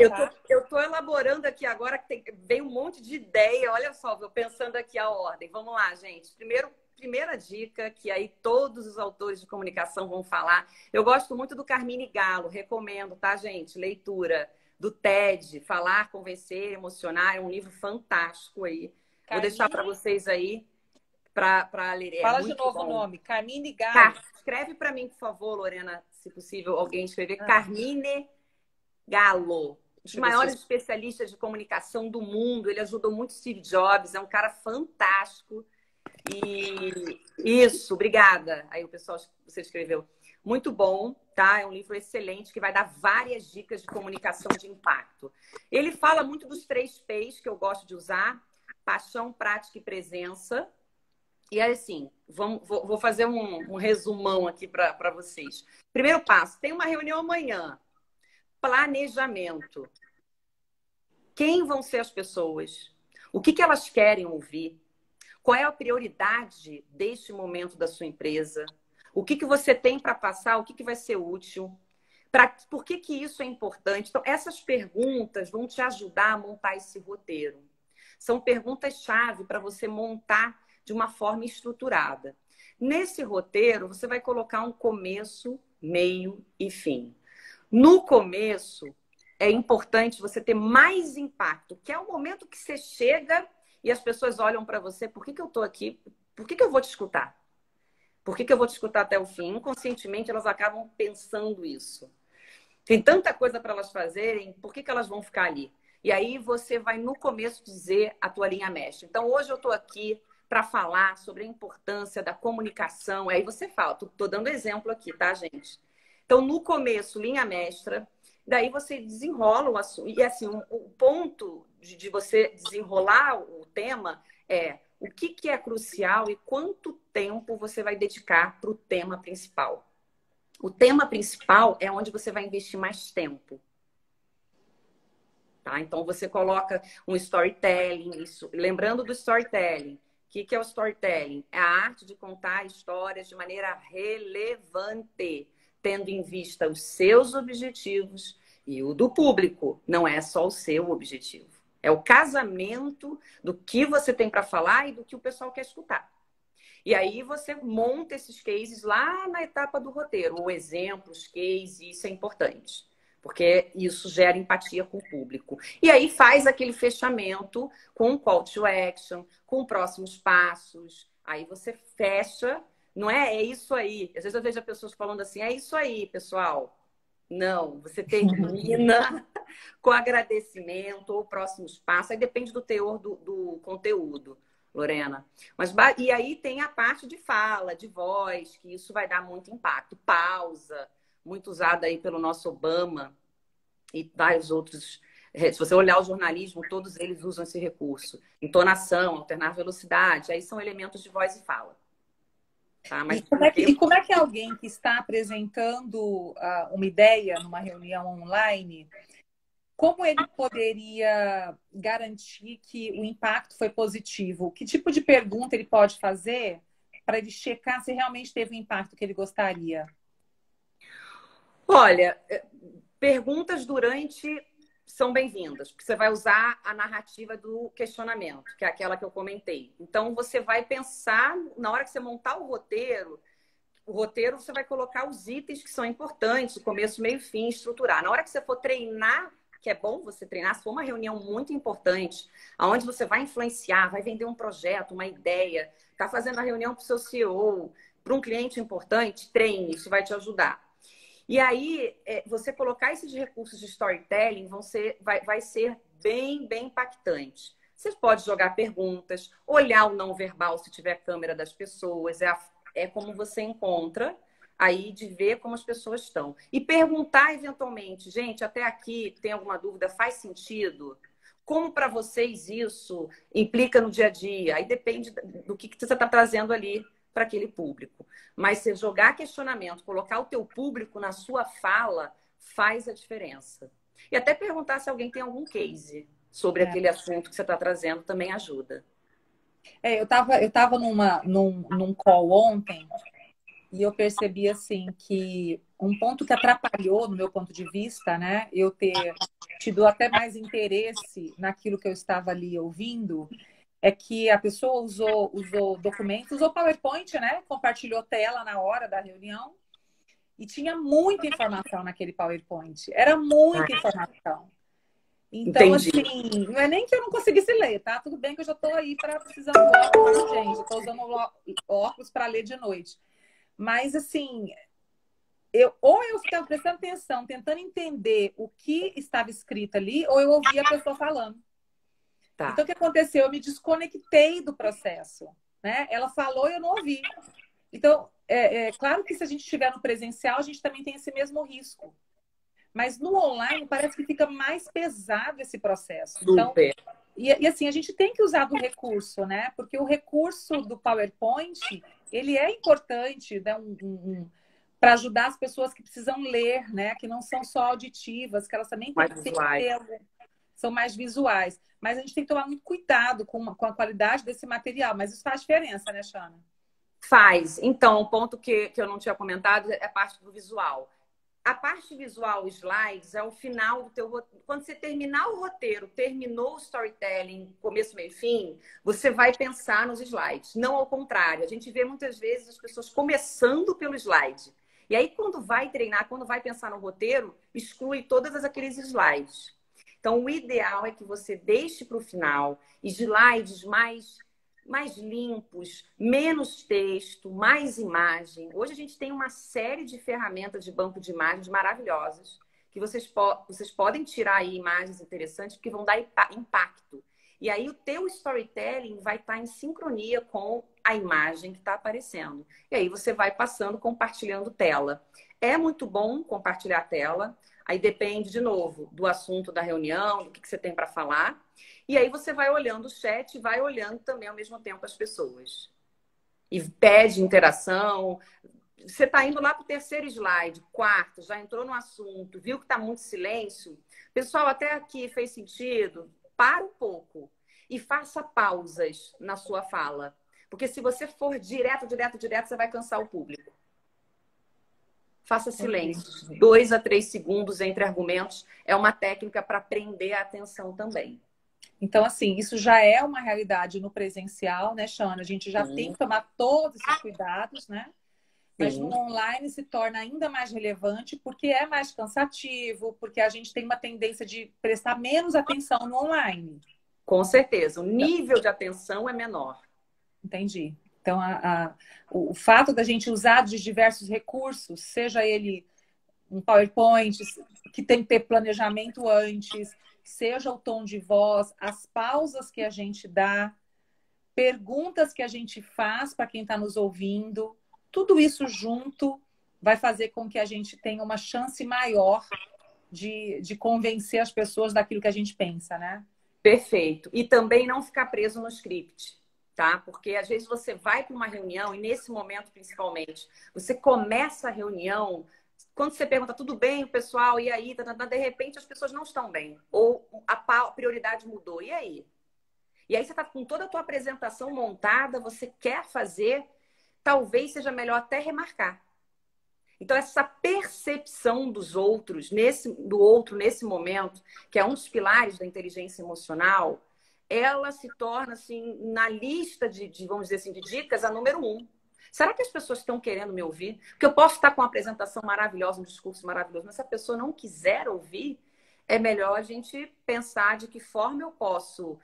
eu tô elaborando aqui agora, que veio um monte de ideia. Olha só, vou pensando aqui a ordem. Vamos lá, gente. Primeiro, primeira dica, que aí todos os autores de comunicação vão falar. Eu gosto muito do Carmine Gallo, recomendo, tá, gente? Leitura do TED, Falar, Convencer, Emocionar, é um livro fantástico aí. Vou deixar para Carmine, vocês aí para ler. É fala de muito novo o bom. nome. Carmine Gallo. Escreve para mim, por favor, Lorena, se possível, alguém escrever. Ah, Carmine Gallo. Os deixa eu ver se eu... maiores especialistas de comunicação do mundo. Ele ajudou muito Steve Jobs, é um cara fantástico. E isso, obrigada. Aí o pessoal, você escreveu. Muito bom, tá? É um livro excelente que vai dar várias dicas de comunicação de impacto. Ele fala muito dos 3 P's que eu gosto de usar: paixão, prática e presença. E aí, assim, vou fazer um resumão aqui para vocês. Primeiro passo: tem uma reunião amanhã. Planejamento. Quem vão ser as pessoas? O que elas querem ouvir? Qual é a prioridade deste momento da sua empresa? O que você tem para passar? O que vai ser útil? Por que isso é importante? Então, essas perguntas vão te ajudar a montar esse roteiro. São perguntas-chave para você montar de uma forma estruturada. Nesse roteiro, você vai colocar um começo, meio e fim. No começo, é importante você ter mais impacto, que é o momento que você chega e as pessoas olham para você: por que eu estou aqui? Por que eu vou te escutar? Por que eu vou te escutar até o fim? Inconscientemente, elas acabam pensando isso. Tem tanta coisa para elas fazerem, por que elas vão ficar ali? E aí você vai, no começo, dizer a tua linha mestra. Então, hoje eu estou aqui para falar sobre a importância da comunicação. Aí você fala, estou dando exemplo aqui, tá, gente? Então, no começo, linha mestra. Daí você desenrola o assunto. E assim, o ponto de você desenrolar o tema é o que é crucial e quanto tempo você vai dedicar para o tema principal. O tema principal é onde você vai investir mais tempo. Tá? Então, você coloca um storytelling. Isso. Lembrando do storytelling. O que é o storytelling? É a arte de contar histórias de maneira relevante, tendo em vista os seus objetivos e o do público. Não é só o seu objetivo. É o casamento do que você tem para falar e do que o pessoal quer escutar. E aí você monta esses cases lá na etapa do roteiro. O exemplo, os cases, isso é importante. Porque isso gera empatia com o público. E aí faz aquele fechamento com um call to action, com próximos passos. Aí você fecha, não é? É isso aí. Às vezes eu vejo pessoas falando assim: é isso aí, pessoal. Não, você termina com agradecimento ou próximos passos. Aí depende do teor do conteúdo, Lorena. E aí tem a parte de fala, de voz, que isso vai dar muito impacto. Pausa, muito usada aí pelo nosso Obama e vários outros. Se você olhar o jornalismo, todos eles usam esse recurso. Entonação, alternar velocidade, aí são elementos de voz e fala. Tá? Mas como é que alguém que está apresentando uma ideia numa reunião online, como ele poderia garantir que o impacto foi positivo? Que tipo de pergunta ele pode fazer para ele checar se realmente teve o impacto que ele gostaria? Olha, perguntas durante são bem-vindas, porque você vai usar a narrativa do questionamento, que é aquela que eu comentei. Então, você vai pensar, na hora que você montar o roteiro você vai colocar os itens que são importantes, começo, meio, fim, estruturar. Na hora que você for treinar, que é bom você treinar, se for uma reunião muito importante, onde você vai influenciar, vai vender um projeto, uma ideia, está fazendo a reunião para o seu CEO, para um cliente importante, treine, isso vai te ajudar. E aí, você colocar esses recursos de storytelling vai ser bem impactante. Você pode jogar perguntas, olhar o não verbal se tiver câmera das pessoas, é como você encontra aí de ver como as pessoas estão. E perguntar eventualmente: gente, até aqui tem alguma dúvida? Faz sentido? Como para vocês isso implica no dia a dia? Aí depende do que você está trazendo ali para aquele público. Mas você jogar questionamento, colocar o teu público na sua fala, faz a diferença. E até perguntar se alguém tem algum case sobre aquele assunto que você está trazendo também ajuda. Eu tava num call ontem e eu percebi assim que um ponto que atrapalhou, no meu ponto de vista, né, eu ter tido até mais interesse naquilo que eu estava ali ouvindo, é que a pessoa usou documentos, usou PowerPoint, né? Compartilhou tela na hora da reunião e tinha muita informação naquele PowerPoint. Era muita informação. Então, Entendi. assim, não é nem que eu não conseguisse ler, tá? Tudo bem que eu já estou aí para precisando de óculos urgente. Estou usando óculos para ler de noite. Mas, assim, ou eu ficava prestando atenção, tentando entender o que estava escrito ali, ou eu ouvia a pessoa falando. Tá. Então, o que aconteceu? Eu me desconectei do processo, né? Ela falou e eu não ouvi. Então, claro que se a gente estiver no presencial, a gente também tem esse mesmo risco. Mas no online, parece que fica mais pesado esse processo. Então, Super. e assim, a gente tem que usar do recurso, né? Porque o recurso do PowerPoint, ele é importante, né? Para ajudar as pessoas que precisam ler, né? Que não são só auditivas, que elas também têm que ter, são mais visuais. Mas a gente tem que tomar muito cuidado com a qualidade desse material. Mas isso faz diferença, né, Shana? Faz. Então, o ponto que eu não tinha comentado é a parte do visual. A parte visual, slides, é o final do teu roteiro. Quando você terminar o roteiro, terminou o storytelling, começo, meio e fim, você vai pensar nos slides. Não ao contrário. A gente vê muitas vezes as pessoas começando pelo slide. E aí, quando vai treinar, quando vai pensar no roteiro, exclui todos aqueles slides. Então, o ideal é que você deixe para o final slides mais limpos, menos texto, mais imagem. Hoje a gente tem uma série de ferramentas de banco de imagens maravilhosas que vocês podem tirar aí imagens interessantes que vão dar impacto. E aí o teu storytelling vai estar em sincronia com a imagem que está aparecendo. E aí você vai passando, compartilhando tela. É muito bom compartilhar a tela. Aí depende, de novo, do assunto da reunião, do que você tem para falar. E aí você vai olhando o chat e vai olhando também ao mesmo tempo as pessoas. E pede interação. Você está indo lá para o terceiro slide, quarto, já entrou no assunto, viu que está muito silêncio. Pessoal, até aqui fez sentido? Para um pouco e faça pausas na sua fala. Porque se você for direto, você vai cansar o público. Faça silêncios. 2 a 3 segundos entre argumentos é uma técnica para prender a atenção também. Então, assim, isso já é uma realidade no presencial, né, Shana? A gente já tem que tomar todos esses cuidados, né? Mas no online se torna ainda mais relevante porque é mais cansativo, porque a gente tem uma tendência de prestar menos atenção no online. Com certeza. O nível de atenção é menor. Entendi. Então, o fato da gente usar de diversos recursos, seja ele um PowerPoint, que tem que ter planejamento antes, seja o tom de voz, as pausas que a gente dá, perguntas que a gente faz para quem está nos ouvindo, tudo isso junto vai fazer com que a gente tenha uma chance maior de convencer as pessoas daquilo que a gente pensa, né? Perfeito. E também não ficar preso no script, tá? Porque às vezes você vai para uma reunião e nesse momento, principalmente, você começa a reunião, quando você pergunta tudo bem, pessoal, e aí? De repente as pessoas não estão bem. Ou a prioridade mudou. E aí? E aí você está com toda a tua apresentação montada, você quer fazer, talvez seja melhor até remarcar. Então, essa percepção do outro nesse momento, que é um dos pilares da inteligência emocional, ela se torna, assim, na lista vamos dizer assim, de dicas, a número 1. Será que as pessoas estão querendo me ouvir? Porque eu posso estar com uma apresentação maravilhosa, um discurso maravilhoso, mas se a pessoa não quiser ouvir, é melhor a gente pensar de que forma eu posso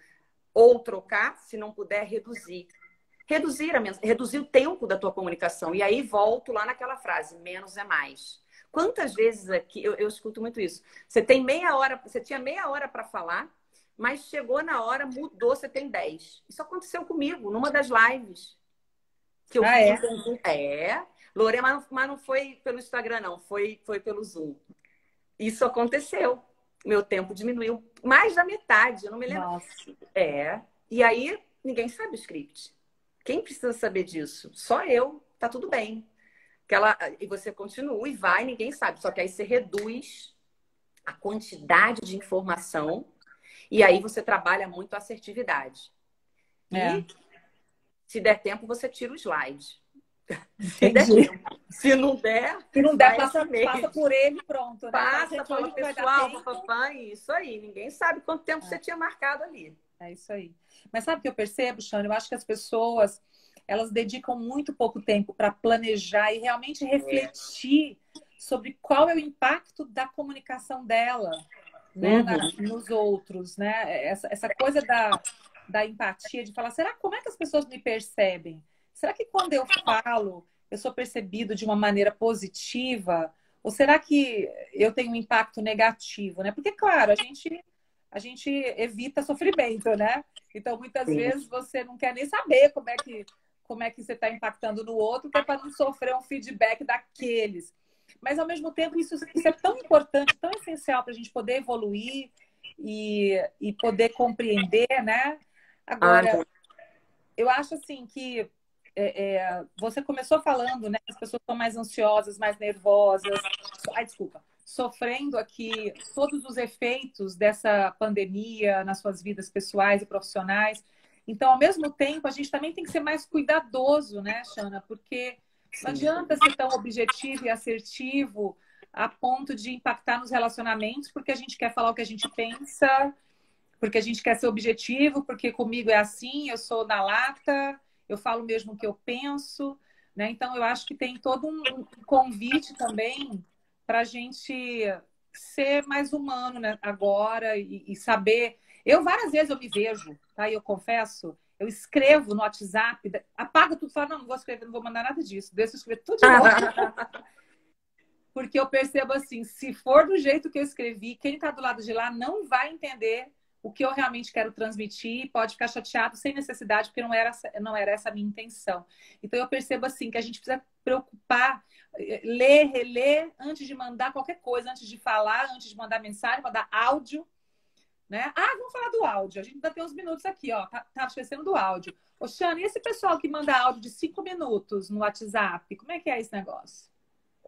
ou trocar, se não puder, reduzir. Reduzir o tempo da tua comunicação. E aí volto lá naquela frase, menos é mais. Quantas vezes aqui, eu escuto muito isso. Você tinha meia hora para falar, mas chegou na hora, mudou, você tem 10. Isso aconteceu comigo, numa das lives. Que eu fiz Lorena, mas não foi pelo Instagram, não. Foi pelo Zoom. Isso aconteceu. Meu tempo diminuiu mais da metade. Eu não me lembro. Nossa. E aí, ninguém sabe o script. Quem precisa saber disso? Só eu. Tá tudo bem. E você continua e vai, ninguém sabe. Só que aí você reduz a quantidade de informação e aí você trabalha muito a assertividade. E se der tempo, você tira o slide. Se não der, passa por ele e pronto. Né? Passa, fala, pessoal, papai, isso aí. Ninguém sabe quanto tempo você tinha marcado ali. É isso aí. Mas sabe o que eu percebo, Xane? Eu acho que as pessoas, elas dedicam muito pouco tempo para planejar e realmente refletir sobre qual é o impacto da comunicação dela, né, Uhum. nos outros, né? Essa coisa da empatia, de falar, será como é que as pessoas me percebem? Será que quando eu falo, eu sou percebido de uma maneira positiva? Ou será que eu tenho um impacto negativo, né? Porque, claro, a gente evita sofrimento, né? Então, muitas Sim, vezes você não quer nem saber como é que você está impactando no outro, que é para não sofrer um feedback daqueles. Mas, ao mesmo tempo, isso é tão importante, tão essencial para a gente poder evoluir e poder compreender, né? ah, Agora, eu acho assim que você começou falando, né? As pessoas estão mais ansiosas, mais nervosas. Ai, desculpa. Sofrendo aqui todos os efeitos dessa pandemia nas suas vidas pessoais e profissionais. Então, ao mesmo tempo, a gente também tem que ser mais cuidadoso, né, Xana? Porque não sim. adianta ser tão objetivo e assertivo a ponto de impactar nos relacionamentos, porque a gente quer falar o que a gente pensa, porque a gente quer ser objetivo, porque comigo é assim, eu sou na lata, eu falo mesmo o que eu penso, né? Então, eu acho que tem todo um convite também para a gente ser mais humano, né? Agora e saber. Eu várias vezes eu me vejo, tá? E eu confesso, eu escrevo no WhatsApp, apago tudo, falo, não vou escrever, não vou mandar nada disso, deixa eu escrever tudo de novo. Porque eu percebo assim, se for do jeito que eu escrevi, quem está do lado de lá não vai entender o que eu realmente quero transmitir, pode ficar chateado sem necessidade, porque não era essa a minha intenção. Então eu percebo assim que a gente precisa preocupar, ler, reler, antes de mandar qualquer coisa, antes de falar, antes de mandar mensagem, mandar áudio, né? Ah, vamos falar do áudio. A gente ainda tem uns minutos aqui, ó. Tava esquecendo do áudio. Ô, Xana, e esse pessoal que manda áudio de 5 minutos no WhatsApp? Como é que é esse negócio?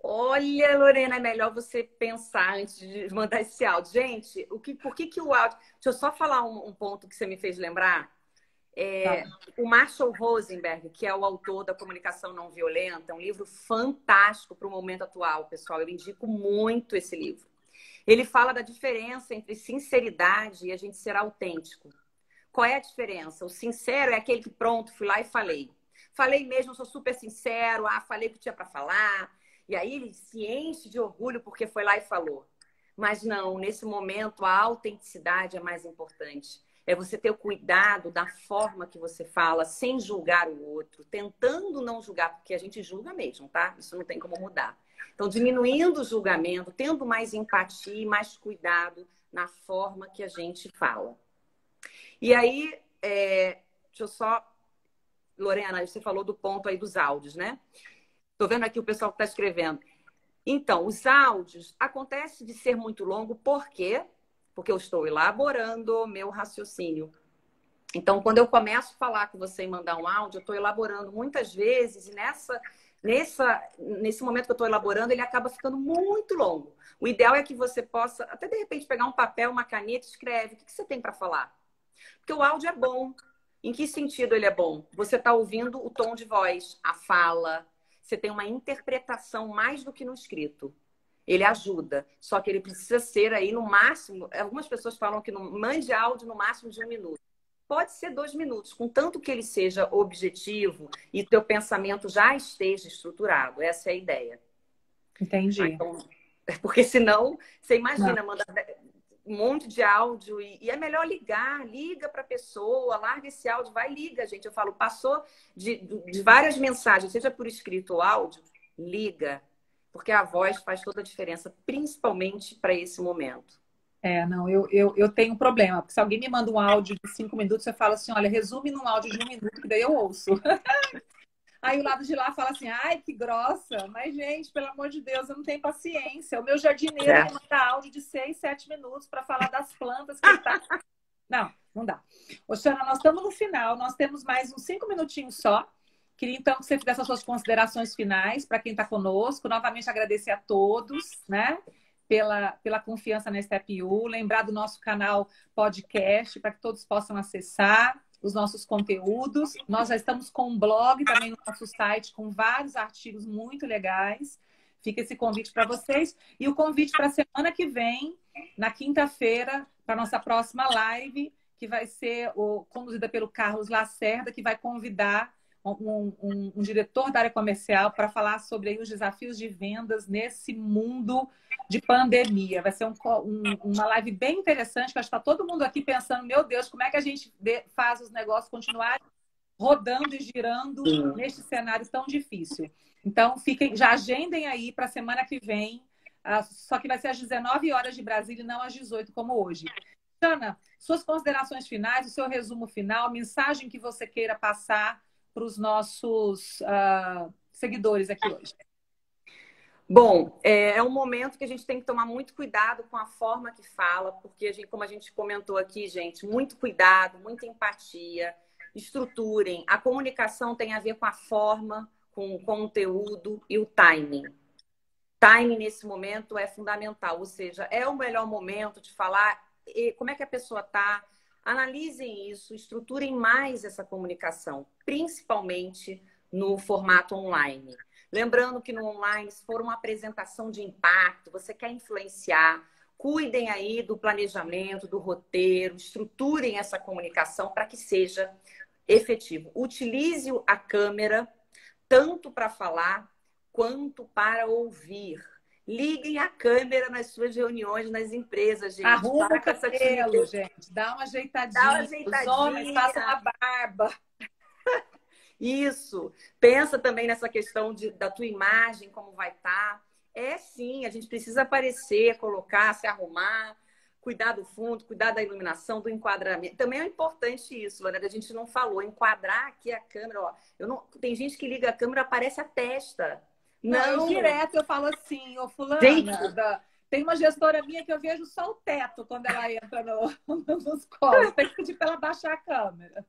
Olha, Lorena, é melhor você pensar antes de mandar esse áudio. Gente, por que que o áudio... Deixa eu só falar um ponto que você me fez lembrar. Fala. O Marshall Rosenberg, que é o autor da Comunicação Não Violenta, é um livro fantástico para o momento atual, pessoal. Eu indico muito esse livro. Ele fala da diferença entre sinceridade e a gente ser autêntico. Qual é a diferença? O sincero é aquele que, pronto, fui lá e falei. Falei mesmo, sou super sincero, falei o que tinha para falar. E aí ele se enche de orgulho porque foi lá e falou. Mas não, nesse momento a autenticidade é mais importante. É você ter o cuidado da forma que você fala, sem julgar o outro, tentando não julgar, porque a gente julga mesmo, tá? Isso não tem como mudar. Então, diminuindo o julgamento, tendo mais empatia e mais cuidado na forma que a gente fala. E aí, deixa eu só... Lorena, você falou do ponto aí dos áudios, né? Estou vendo aqui o pessoal que está escrevendo. Então, os áudios acontece de ser muito longo, por quê? Porque eu estou elaborando o meu raciocínio. Então, quando eu começo a falar com você e mandar um áudio, eu estou elaborando muitas vezes, e nesse momento que eu estou elaborando, ele acaba ficando muito longo. O ideal é que você possa, até de repente, pegar um papel, uma caneta e escreve. O que você tem para falar? Porque o áudio é bom. Em que sentido ele é bom? Você está ouvindo o tom de voz, a fala. Você tem uma interpretação mais do que no escrito. Ele ajuda. Só que ele precisa ser aí no máximo... Algumas pessoas falam que mande áudio no máximo de 1 minuto. Pode ser 2 minutos, contanto que ele seja objetivo e o teu pensamento já esteja estruturado. Essa é a ideia. Entendi. Então, porque senão, você Não. imagina, manda um monte de áudio e é melhor liga para a pessoa, larga esse áudio, vai, liga, gente. Eu falo, passou de várias mensagens, seja por escrito ou áudio, liga, porque a voz faz toda a diferença, principalmente para esse momento. Não, eu tenho um problema, porque se alguém me manda um áudio de 5 minutos, eu falo assim, olha, resume num áudio de 1 minuto, que daí eu ouço. Aí o lado de lá fala assim, ai, que grossa. Mas, gente, pelo amor de Deus, eu não tenho paciência. O meu jardineiro me manda áudio de 6, 7 minutos para falar das plantas que ele tá... Não, não dá. Oxana, nós estamos no final, nós temos mais uns 5 minutinhos só. Queria então que você fizesse as suas considerações finais para quem está conosco. Novamente agradecer a todos, né? Pela confiança na Step U. Lembrar do nosso canal podcast para que todos possam acessar os nossos conteúdos. Nós já estamos com um blog também no nosso site com vários artigos muito legais. Fica esse convite para vocês. E o convite para a semana que vem, na quinta-feira, para a nossa próxima live, que vai ser conduzida pelo Carlos Lacerda, que vai convidar um diretor da área comercial para falar sobre aí os desafios de vendas nesse mundo de pandemia. Vai ser uma live bem interessante, que acho que está todo mundo aqui pensando, meu Deus, como é que a gente faz os negócios continuarem rodando e girando neste cenário tão difícil. Então, já agendem aí para a semana que vem, só que vai ser às 19 horas de Brasília e não às 18, como hoje. Ana, suas considerações finais, o seu resumo final, mensagem que você queira passar para os nossos seguidores aqui hoje. Bom, é um momento que a gente tem que tomar muito cuidado com a forma que fala, porque, como a gente comentou aqui, gente, muito cuidado, muita empatia, estruturem. A comunicação tem a ver com a forma, com o conteúdo e o timing. Timing, nesse momento, é fundamental, ou seja, é o melhor momento de falar como é que a pessoa está. Analisem isso, estruturem mais essa comunicação, principalmente no formato online. Lembrando que no online, se for uma apresentação de impacto, você quer influenciar, cuidem aí do planejamento, do roteiro, estruturem essa comunicação para que seja efetivo. Utilize a câmera tanto para falar quanto para ouvir. Liguem a câmera nas suas reuniões, nas empresas, gente. Arruma o cabelo, gente. Dá uma ajeitadinha. Os homens façam a barba. Isso. Pensa também nessa questão da tua imagem, como vai estar. Sim, a gente precisa aparecer, colocar, se arrumar, cuidar do fundo, cuidar da iluminação, do enquadramento. Também é importante isso, Lorena, a gente não falou. Enquadrar aqui a câmera. Ó. Tem gente que liga a câmera, aparece a testa. Não, direto eu falo assim, ô fulana, tem uma gestora minha que eu vejo só o teto quando ela entra nos calls. Tem que pedir para ela baixar a câmera.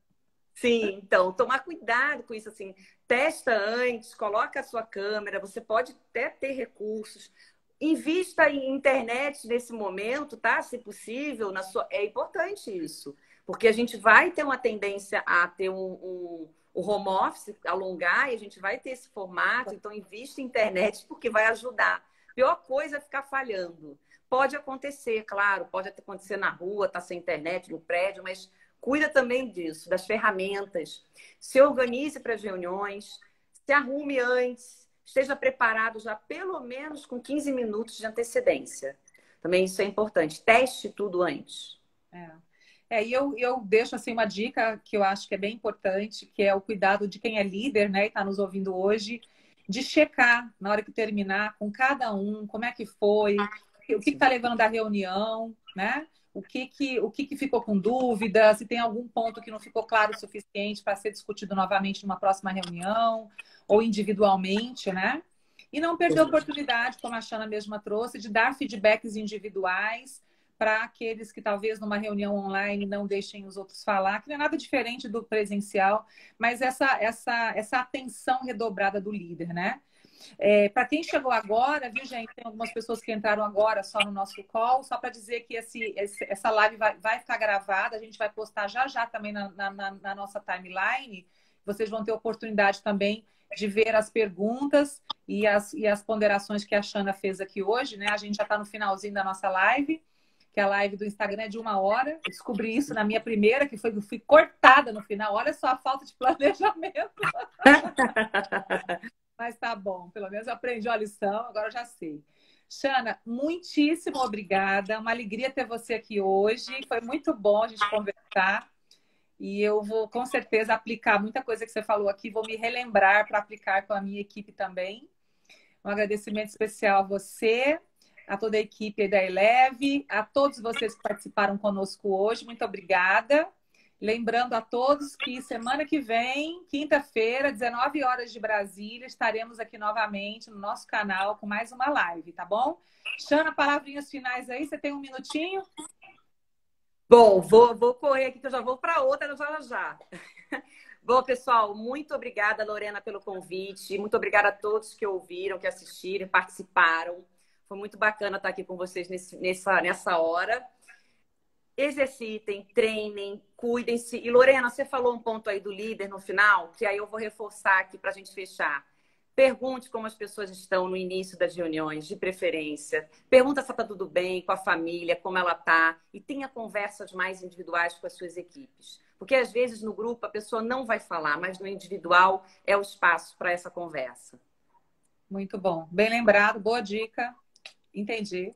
Sim, então, tomar cuidado com isso, assim, testa antes, coloca a sua câmera, você pode até ter recursos, invista em internet nesse momento, tá? Se possível, é importante isso, porque a gente vai ter uma tendência a ter o home office, alongar, e a gente vai ter esse formato, então invista em internet porque vai ajudar. Pior coisa é ficar falhando. Pode acontecer, claro, pode acontecer na rua, tá sem internet, no prédio, mas cuida também disso, das ferramentas. Se organize para as reuniões, se arrume antes, esteja preparado já pelo menos com 15 minutos de antecedência. Também isso é importante. Teste tudo antes. E eu deixo assim uma dica que eu acho que é bem importante, que é o cuidado de quem é líder, né, e está nos ouvindo hoje, de checar na hora que terminar com cada um, como é que foi, o que está levando da reunião, né? O que ficou com dúvida, se tem algum ponto que não ficou claro o suficiente para ser discutido novamente numa próxima reunião, ou individualmente, né? E não perder a oportunidade, como a Shana mesma trouxe, de dar feedbacks individuais para aqueles que talvez numa reunião online não deixem os outros falar, que não é nada diferente do presencial, mas essa atenção redobrada do líder, né? Para quem chegou agora, viu, gente? Tem algumas pessoas que entraram agora só no nosso call, só para dizer que essa live vai ficar gravada, a gente vai postar já também na nossa timeline. Vocês vão ter oportunidade também de ver as perguntas e as ponderações que a Shana fez aqui hoje, né? A gente já está no finalzinho da nossa live, que a live do Instagram é de 1 hora. Eu descobri isso na minha primeira, que fui cortada no final. Olha só a falta de planejamento. Mas tá bom, pelo menos eu aprendi a lição, agora eu já sei. Shana, muitíssimo obrigada. Uma alegria ter você aqui hoje. Foi muito bom a gente conversar. E eu vou, com certeza, aplicar muita coisa que você falou aqui. Vou me relembrar para aplicar com a minha equipe também. Um agradecimento especial a você, a toda a equipe da Eleve, a todos vocês que participaram conosco hoje. Muito obrigada. Lembrando a todos que semana que vem, quinta-feira, 19 horas de Brasília, estaremos aqui novamente no nosso canal com mais uma live, tá bom? Shana, palavrinhas finais aí, você tem um minutinho? Bom, vou correr aqui que eu já vou para outra já. Bom, pessoal, muito obrigada, Lorena, pelo convite. Muito obrigada a todos que ouviram, que assistiram, participaram. Foi muito bacana estar aqui com vocês nessa hora. Exercitem, treinem, cuidem-se. E, Lorena, você falou um ponto aí do líder no final, que aí eu vou reforçar aqui para a gente fechar. Pergunte como as pessoas estão no início das reuniões, de preferência. Pergunta se está tudo bem com a família, como ela está. E tenha conversas mais individuais com as suas equipes. Porque, às vezes, no grupo, a pessoa não vai falar, mas no individual é o espaço para essa conversa. Muito bom. Bem lembrado, boa dica. Entendi.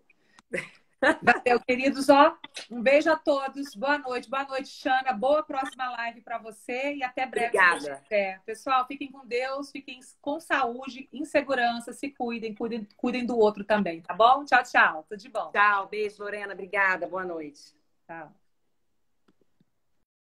Valeu, queridos. Ó, um beijo a todos. Boa noite, Xana. Boa próxima live para você e até breve, se Deus Obrigada. quiser. Pessoal, fiquem com Deus, fiquem com saúde, em segurança, se cuidem, cuidem do outro também, tá bom? Tchau, tchau. Tudo de bom. Tchau, beijo, Lorena. Obrigada. Boa noite. Tchau.